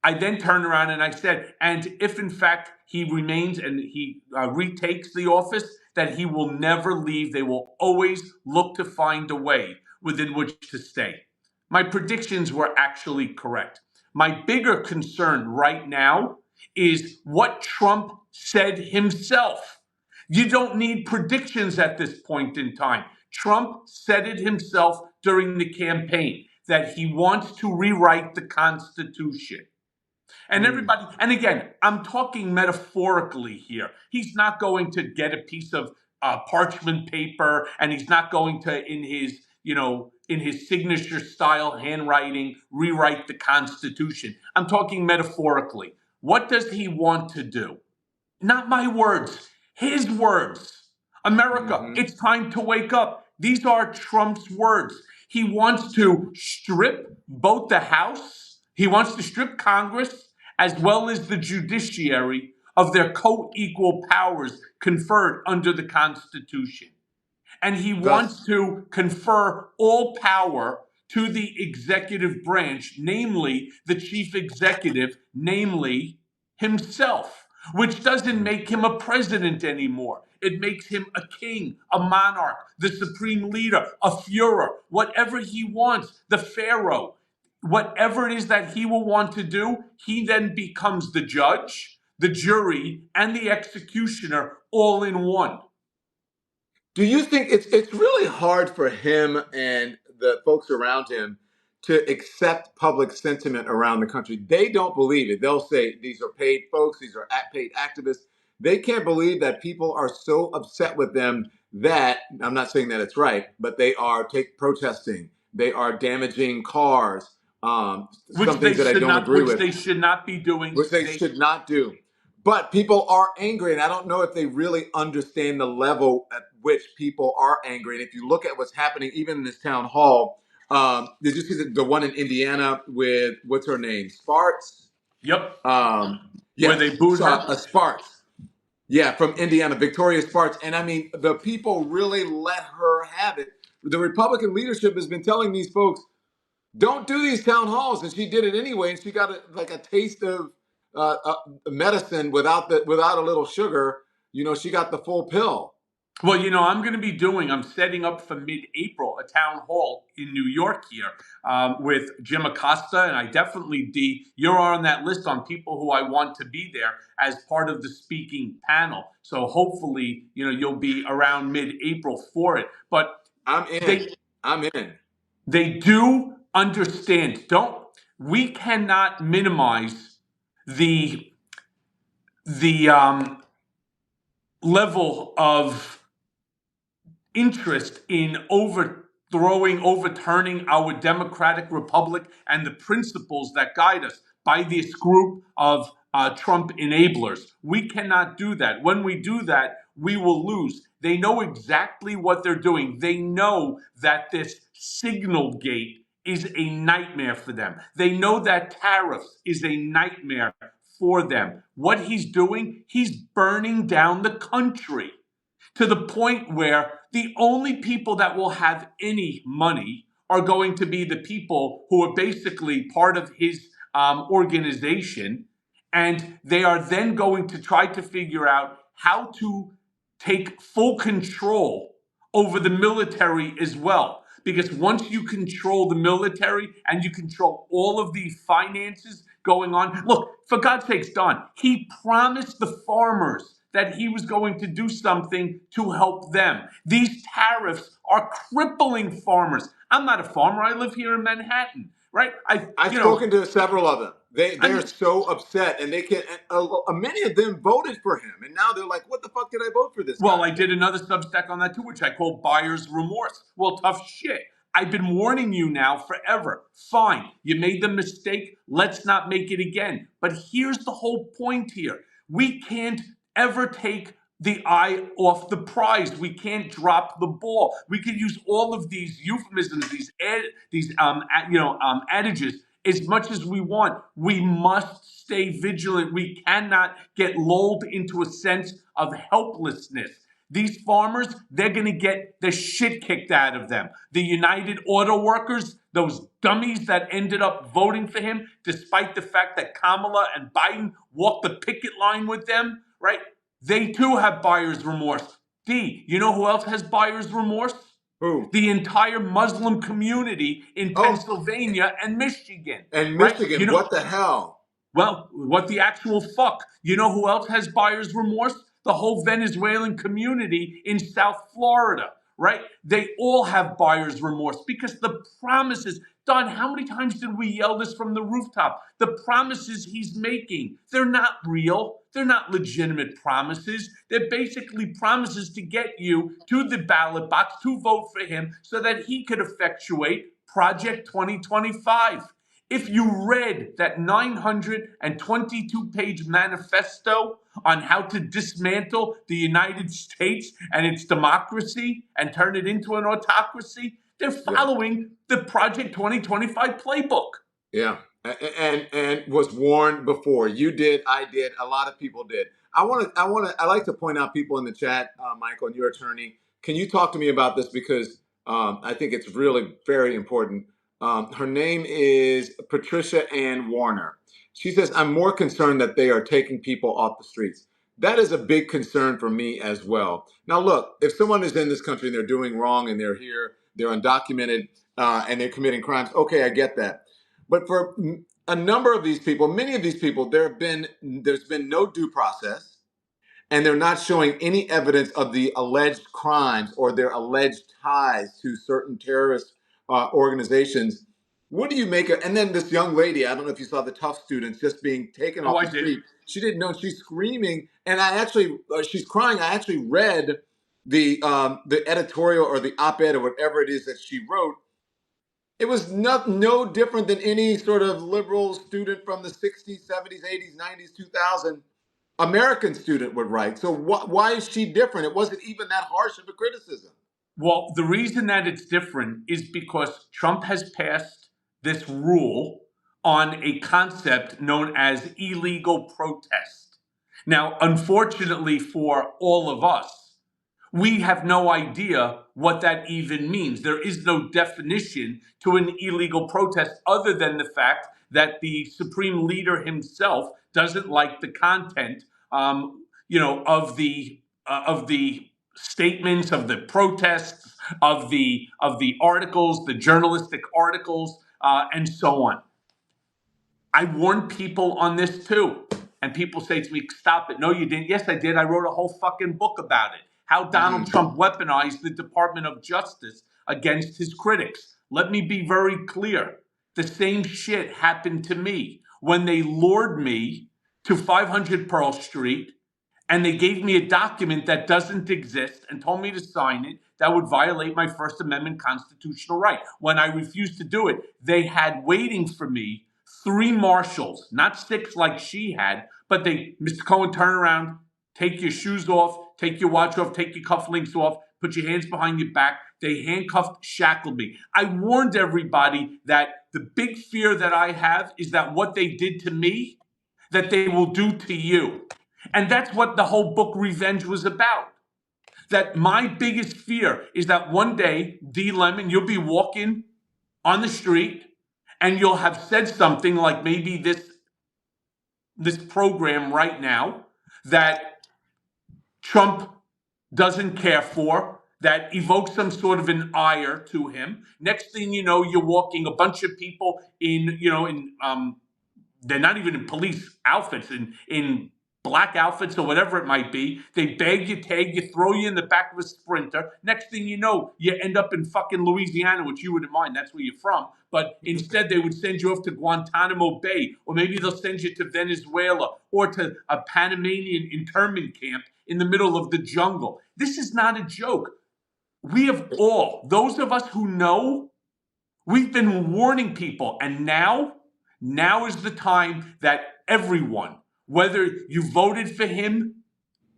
Speaker 7: I then turned around and I said, and if in fact he remains and he retakes the office, that he will never leave. They will always look to find a way within which to stay. My predictions were actually correct. My bigger concern right now is what Trump said himself. You don't need predictions at this point in time. Trump said it himself during the campaign that he wants to rewrite the Constitution. And everybody, and again, I'm talking metaphorically here. He's not going to get a piece of parchment paper, and he's not going to, in his signature style handwriting, rewrite the Constitution. I'm talking metaphorically. What does he want to do? Not my words, his words. America, it's time to wake up. These are Trump's words. He wants to strip both the House, he wants to strip Congress, as well as the judiciary of their co-equal powers conferred under the Constitution. And he wants to confer all power to the executive branch, namely the chief executive, namely himself, which doesn't make him a president anymore. It makes him a king, a monarch, the supreme leader, a Führer, whatever he wants, the Pharaoh. Whatever it is that he will want to do, he then becomes the judge, the jury, and the executioner all in one.
Speaker 3: Do you think it's really hard for him and the folks around him to accept public sentiment around the country? They don't believe it. They'll say these are paid folks, these are paid activists. They can't believe that people are so upset with them that, I'm not saying that it's right, but they are protesting. They are damaging cars. Some things that I don't agree with.
Speaker 7: Which they should not be doing.
Speaker 3: Which they should not do. But people are angry, and I don't know if they really understand the level at which people are angry. And if you look at what's happening, even in this town hall, did you see the one in Indiana with, what's her name, Sparks?
Speaker 7: Yep.
Speaker 3: Yeah,
Speaker 7: where they booed her?
Speaker 3: Sparks. Yeah, from Indiana, Victoria Sparks. And I mean, the people really let her have it. The Republican leadership has been telling these folks, don't do these town halls, and she did it anyway, and she got a taste of medicine without a little sugar. She got the full pill.
Speaker 7: Well, I'm setting up for mid-April a town hall in New York here with Jim Acosta, and I definitely, D, you're on that list on people who I want to be there as part of the speaking panel. So hopefully, you'll be around mid-April for it. But
Speaker 3: I'm in.
Speaker 7: They do understand. We cannot minimize the level of interest in overturning our democratic republic and the principles that guide us by this group of Trump enablers. We cannot do that. When we do that, we will lose. They know exactly what they're doing. They know that this signal gate is a nightmare for them. They know that tariffs is a nightmare for them. What he's doing, he's burning down the country. to the point where the only people that will have any money are going to be the people who are basically part of his organization. And they are then going to try to figure out how to take full control over the military as well. Because once you control the military and you control all of the finances going on, look, for God's sakes, Don, he promised the farmers that he was going to do something to help them. These tariffs are crippling farmers. I'm not a farmer. I live here in Manhattan, right?
Speaker 3: I've spoken to several of them. They're so upset, and they can. Many of them voted for him, and now they're like, "What the fuck did I vote for this
Speaker 7: Well,
Speaker 3: guy?"
Speaker 7: I did another Substack on that too, which I call buyer's remorse. Well, tough shit. I've been warning you now forever. Fine, you made the mistake. Let's not make it again. But here's the whole point here. We can't ever take the eye off the prize. We can't drop the ball. We can use all of these euphemisms, these adages as much as we want. We must stay vigilant. We cannot get lulled into a sense of helplessness. These farmers, they're going to get the shit kicked out of them. The United Auto Workers, those dummies that ended up voting for him, despite the fact that Kamala and Biden walked the picket line with them, right? They too have buyer's remorse. D, you know who else has buyer's remorse?
Speaker 3: Who?
Speaker 7: The entire Muslim community in Pennsylvania and Michigan.
Speaker 3: And
Speaker 7: right?
Speaker 3: Michigan, what the hell?
Speaker 7: Well, what the actual fuck? You know who else has buyer's remorse? The whole Venezuelan community in South Florida, right? They all have buyer's remorse because the promises, Don, how many times did we yell this from the rooftop? The promises he's making, they're not real. They're not legitimate promises. They're basically promises to get you to the ballot box to vote for him so that he could effectuate Project 2025. If you read that 922-page manifesto on how to dismantle the United States and its democracy and turn it into an autocracy, they're following the Project 2025 playbook.
Speaker 3: Yeah, and was warned before. You did, I did, a lot of people did. I like to point out people in the chat, Michael, and your attorney. Can you talk to me about this because I think it's really very important. Her name is Patricia Ann Warner. She says, I'm more concerned that they are taking people off the streets. That is a big concern for me as well. Now, look, if someone is in this country and they're doing wrong and they're here, they're undocumented, and they're committing crimes, okay, I get that. But for a number of these people, many of these people, there's been no due process. And they're not showing any evidence of the alleged crimes or their alleged ties to certain terrorist organizations. What do you make of? And then this young lady, I don't know if you saw the tough students just being taken off the street. She didn't know. She's screaming, and she's crying. I actually read the editorial or the op-ed or whatever it is that she wrote. It was no different than any sort of liberal student from the 60s, 70s, 80s, 90s, 2000. American student would write. So why is she different? It wasn't even that harsh of a criticism.
Speaker 7: Well, the reason that it's different is because Trump has passed this rule on a concept known as illegal protest. Now, unfortunately for all of us, we have no idea what that even means. There is no definition to an illegal protest other than the fact that the supreme leader himself doesn't like the content, of the statements, of the protests, of the articles, the journalistic articles, and so on. I warned people on this too. And people say to me, stop it. No, you didn't. Yes, I did. I wrote a whole fucking book about it. How Donald Trump weaponized the Department of Justice against his critics. Let me be very clear. The same shit happened to me when they lured me to 500 Pearl Street and they gave me a document that doesn't exist and told me to sign it that would violate my First Amendment constitutional right. When I refused to do it, they had waiting for me 3 marshals, not 6 like she had, but Mr. Cohen, turn around, take your shoes off, take your watch off, take your cufflinks off, put your hands behind your back. They handcuffed, shackled me. I warned everybody that the big fear that I have is that what they did to me, that they will do to you. And that's what the whole book Revenge was about. that my biggest fear is that one day, D. Lemon, you'll be walking on the street and you'll have said something like maybe this program right now that Trump doesn't care for, that evokes some sort of an ire to him. Next thing you know, you're walking a bunch of people in, they're not even in police outfits, in black outfits or whatever it might be. They bag you, tag you, throw you in the back of a Sprinter. Next thing you know, you end up in fucking Louisiana, which you wouldn't mind. That's where you're from. But instead, they would send you off to Guantanamo Bay, or maybe they'll send you to Venezuela or to a Panamanian internment camp in the middle of the jungle. This is not a joke. We have all, those of us who know, we've been warning people, and now is the time that everyone, whether you voted for him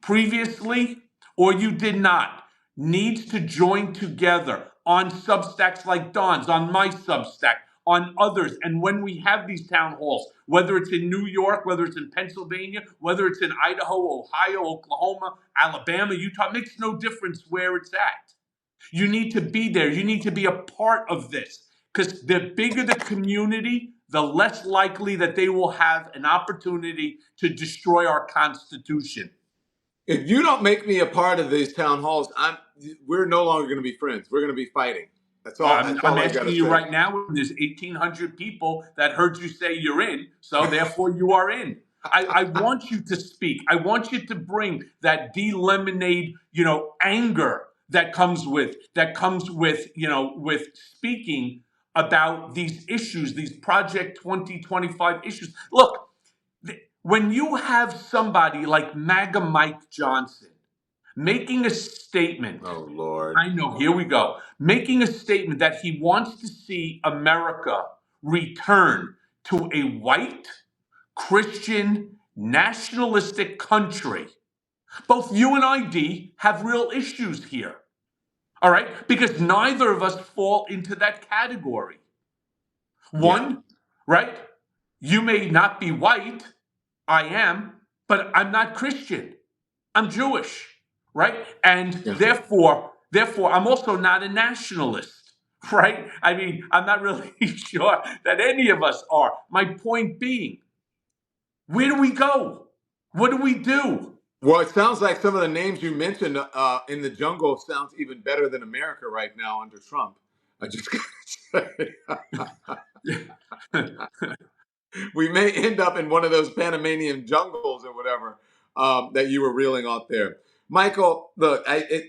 Speaker 7: previously or you did not, needs to join together on Substacks like Don's, on my Substack, on others. And when we have these town halls, whether it's in New York, whether it's in Pennsylvania, whether it's in Idaho, Ohio, Oklahoma, Alabama, Utah, it makes no difference where it's at. You need to be there. You need to be a part of this, because the bigger the community, the less likely that they will have an opportunity to destroy our Constitution.
Speaker 3: If you don't make me a part of these town halls, we're no longer going to be friends. We're going to be fighting. That's all.
Speaker 7: I'm asking you right now, there's 1,800 people that heard you say you're in, so therefore you are in. I want you to speak. I want you to bring that de-lemonade, anger that comes with, with speaking about these issues, these Project 2025 issues. Look, when you have somebody like MAGA Mike Johnson making a statement.
Speaker 3: Oh, Lord.
Speaker 7: I know, here we go. Making a statement that he wants to see America return to a white, Christian, nationalistic country. Both you and ID have real issues here. All right? Because neither of us fall into that category. One, right? You may not be white. I am, but I'm not Christian. I'm Jewish, right? And therefore, I'm also not a nationalist, right? I mean, I'm not really sure that any of us are. My point being, where do we go? What do we do?
Speaker 3: Well, it sounds like some of the names you mentioned in the jungle sounds even better than America right now under Trump. I just gotta say. We may end up in one of those Panamanian jungles or whatever that you were reeling off there. Michael, look, I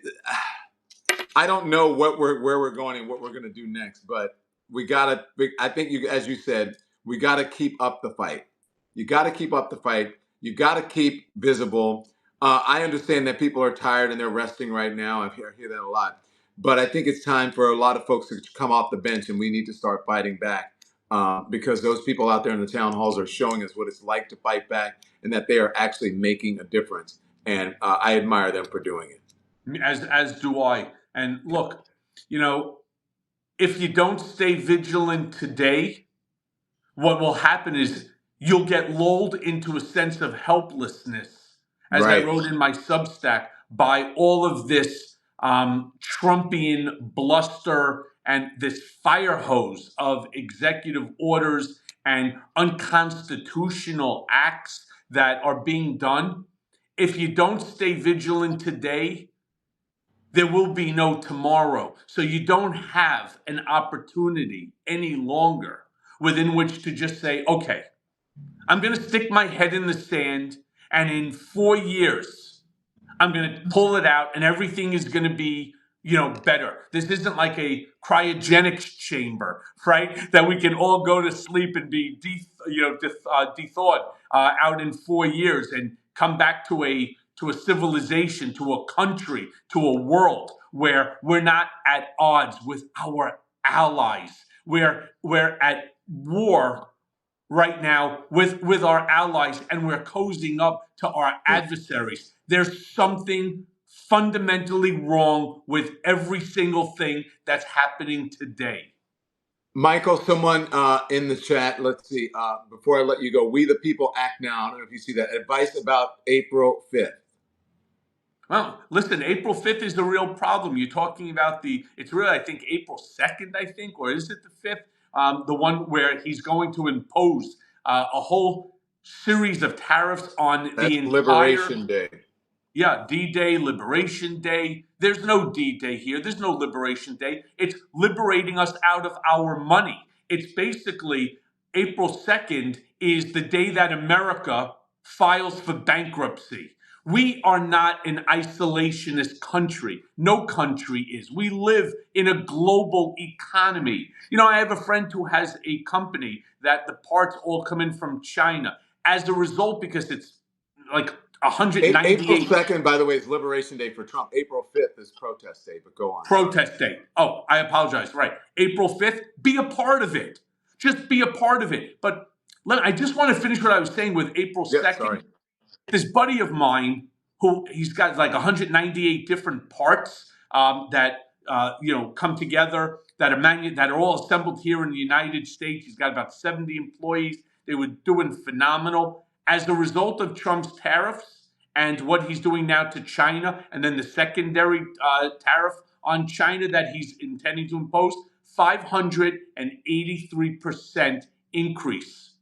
Speaker 3: don't know where we're going and what we're going to do next, but I think as you said, we gotta keep up the fight. You gotta keep up the fight. You gotta keep visible. I understand that people are tired and they're resting right now. I hear that a lot, but I think it's time for a lot of folks to come off the bench, and we need to start fighting back. Because those people out there in the town halls are showing us what it's like to fight back, and that they are actually making a difference. And I admire them for doing it.
Speaker 7: As do I. And look, if you don't stay vigilant today, what will happen is you'll get lulled into a sense of helplessness, as I wrote in my Substack, by all of this Trumpian bluster and this fire hose of executive orders and unconstitutional acts that are being done. If you don't stay vigilant today, there will be no tomorrow. So you don't have an opportunity any longer within which to just say, okay, I'm going to stick my head in the sand, and in 4 years, I'm going to pull it out and everything is going to be, better. This isn't like a cryogenics chamber, right? That we can all go to sleep and be thawed out in 4 years and come back to a civilization, to a country, to a world where we're not at odds with our allies. We're at war right now with our allies, and we're cozying up to our adversaries. There's something fundamentally wrong with every single thing that's happening today.
Speaker 3: Michael, someone in the chat, let's see, before I let you go, We the People Act Now. I don't know if you see that. Advice about April 5th.
Speaker 7: Well, listen, April 5th is a real problem. You're talking about it's really, I think, April 2nd, I think, or is it the 5th? The one where he's going to impose a whole series of tariffs on the
Speaker 3: That's
Speaker 7: entire.
Speaker 3: Liberation Day.
Speaker 7: Yeah, D-Day, Liberation Day. There's no D-Day here. There's no Liberation Day. It's liberating us out of our money. It's basically April 2nd is the day that America files for bankruptcy. We are not an isolationist country. No country is. We live in a global economy. You know, I have a friend who has a company that the parts all come in from China. As a result, because it's like
Speaker 3: April
Speaker 7: 198
Speaker 3: 2nd, by the way, is Liberation Day for Trump. April 5th is Protest Day, but go on.
Speaker 7: protest day. Oh, I apologize. Right. April 5th, be a part of it. Just be a part of it. But I just want to finish what I was saying with April 2nd.
Speaker 3: Sorry.
Speaker 7: This buddy of mine, who he's got like 198 different parts that come together that are all assembled here in the United States. He's got about 70 employees. They were doing phenomenal. As a result of Trump's tariffs and what he's doing now to China, and then the secondary tariff on China that he's intending to impose, 583% increase.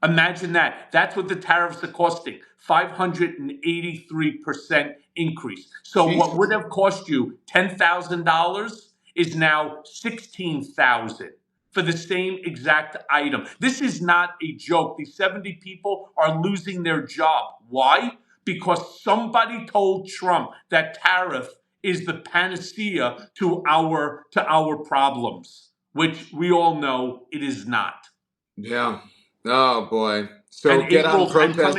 Speaker 7: Imagine that. That's what the tariffs are costing. 583% increase. So
Speaker 3: Jesus.
Speaker 7: what would have cost you $10,000 is now $16,000 for the same exact item. This is not a joke. These 70 people are losing their job. Why? Because somebody told Trump that tariff is the panacea to our problems, which we all know it is not.
Speaker 3: Yeah. Oh boy. So
Speaker 7: And
Speaker 3: get out and protest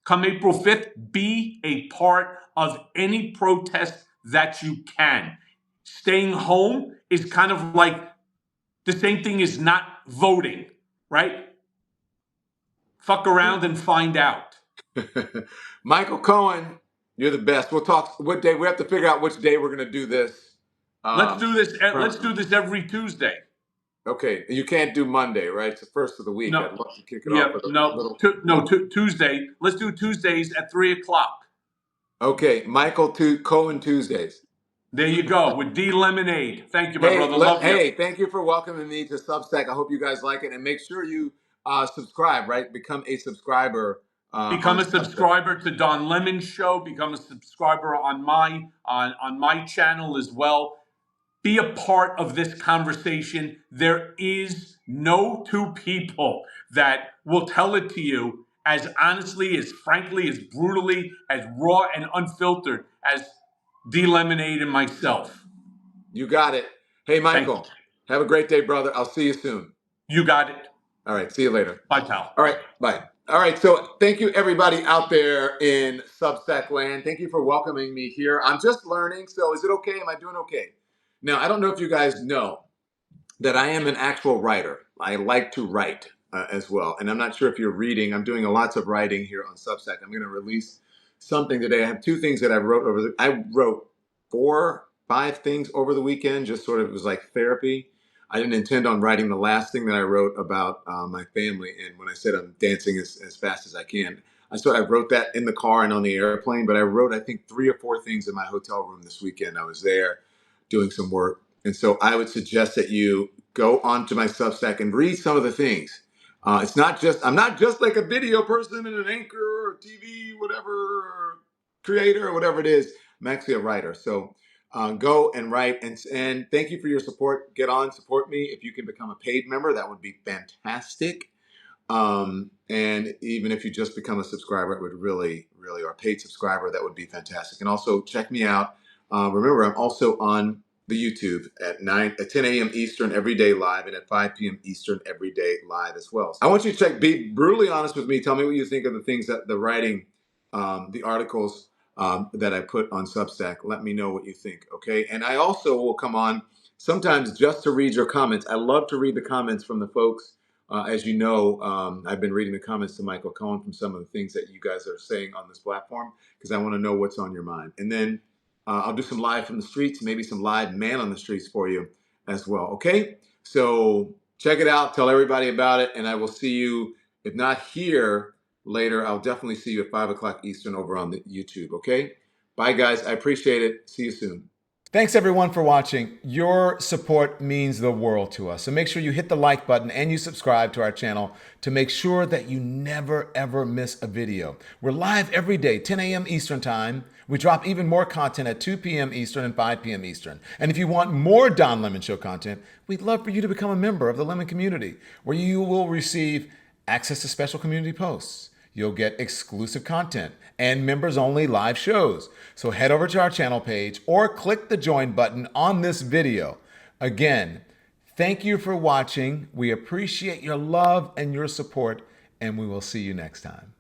Speaker 7: come April 5th, be a part of any protest that you can. Staying home is kind of like the same thing as not voting, right? Fuck around and find out.
Speaker 3: Michael Cohen, you're the best. We'll talk what day. We have to figure out which day we're going to do this.
Speaker 7: Let's do this. Let's do this every Tuesday.
Speaker 3: Okay, you can't do Monday, right? It's the first of the week.
Speaker 7: No.
Speaker 3: I'd love to kick it off with a little.
Speaker 7: Tuesday. Let's do Tuesdays at 3:00.
Speaker 3: Okay, Cohen Tuesdays.
Speaker 7: There you go with D Lemonade. Thank you, my brother. Love you.
Speaker 3: Hey, thank you for welcoming me to Substack. I hope you guys like it, and make sure you subscribe. Right, become a subscriber.
Speaker 7: Become a subscriber to Don Lemon's show. Become a subscriber on my channel as well. Be a part of this conversation. There is no two people that will tell it to you as honestly, as frankly, as brutally, as raw and unfiltered as D Lemonade and myself.
Speaker 3: You got it. Hey, Michael, have a great day, brother. I'll see you soon.
Speaker 7: You got it.
Speaker 3: All right. See you later.
Speaker 7: Bye, pal.
Speaker 3: All right. Bye. All right. So thank you, everybody out there in Substack land. Thank you for welcoming me here. I'm just learning. So is it okay? Am I doing okay? Now, I don't know if you guys know that I am an actual writer. I like to write as well. And I'm not sure if you're reading. I'm doing lots of writing here on Substack. I'm going to release something today. I have two things that I wrote I wrote 4, 5 things over the weekend, just sort of, it was like therapy. I didn't intend on writing the last thing that I wrote about my family. And when I said I'm dancing as fast as I can, I wrote that in the car and on the airplane, but I wrote, I think, 3 or 4 things in my hotel room this weekend. I was there doing some work. And so I would suggest that you go onto my Substack and read some of the things. I'm not just like a video person and an anchor or TV, whatever, creator or whatever it is. I'm actually a writer. So go and write. And thank you for your support. Get on, support me. If you can become a paid member, that would be fantastic. And even if you just become a subscriber, it would really, or a paid subscriber, that would be fantastic. And also check me out. Remember, I'm also on the YouTube at 10 a.m. Eastern every day live, and at 5 p.m. Eastern every day live as well. I want you to be brutally honest with me. Tell me what you think of the things that the writing, the articles that I put on Substack. Let me know what you think, okay? And I also will come on sometimes just to read your comments. I love to read the comments from the folks. As you know, I've been reading the comments to Michael Cohen from some of the things that you guys are saying on this platform, because I want to know what's on your mind. And then I'll do some live from the streets, maybe some live man on the streets for you as well. Okay, so check it out. Tell everybody about it, and I will see you, if not here later, I'll definitely see you at 5 o'clock Eastern over on the YouTube. Okay, Bye, guys. I appreciate it. See you soon.
Speaker 1: Thanks everyone for watching. Your support means the world to us. So make sure you hit the like button and you subscribe to our channel to make sure that you never ever miss a video. We're live every day, 10 a.m. Eastern time. We drop even more content at 2 p.m. Eastern and 5 p.m. Eastern. And if you want more Don Lemon Show content, we'd love for you to become a member of the Lemon community, where you will receive access to special community posts. You'll get exclusive content and members only live shows. So head over to our channel page or click the join button on this video. Again, thank you for watching. We appreciate your love and your support, and we will see you next time.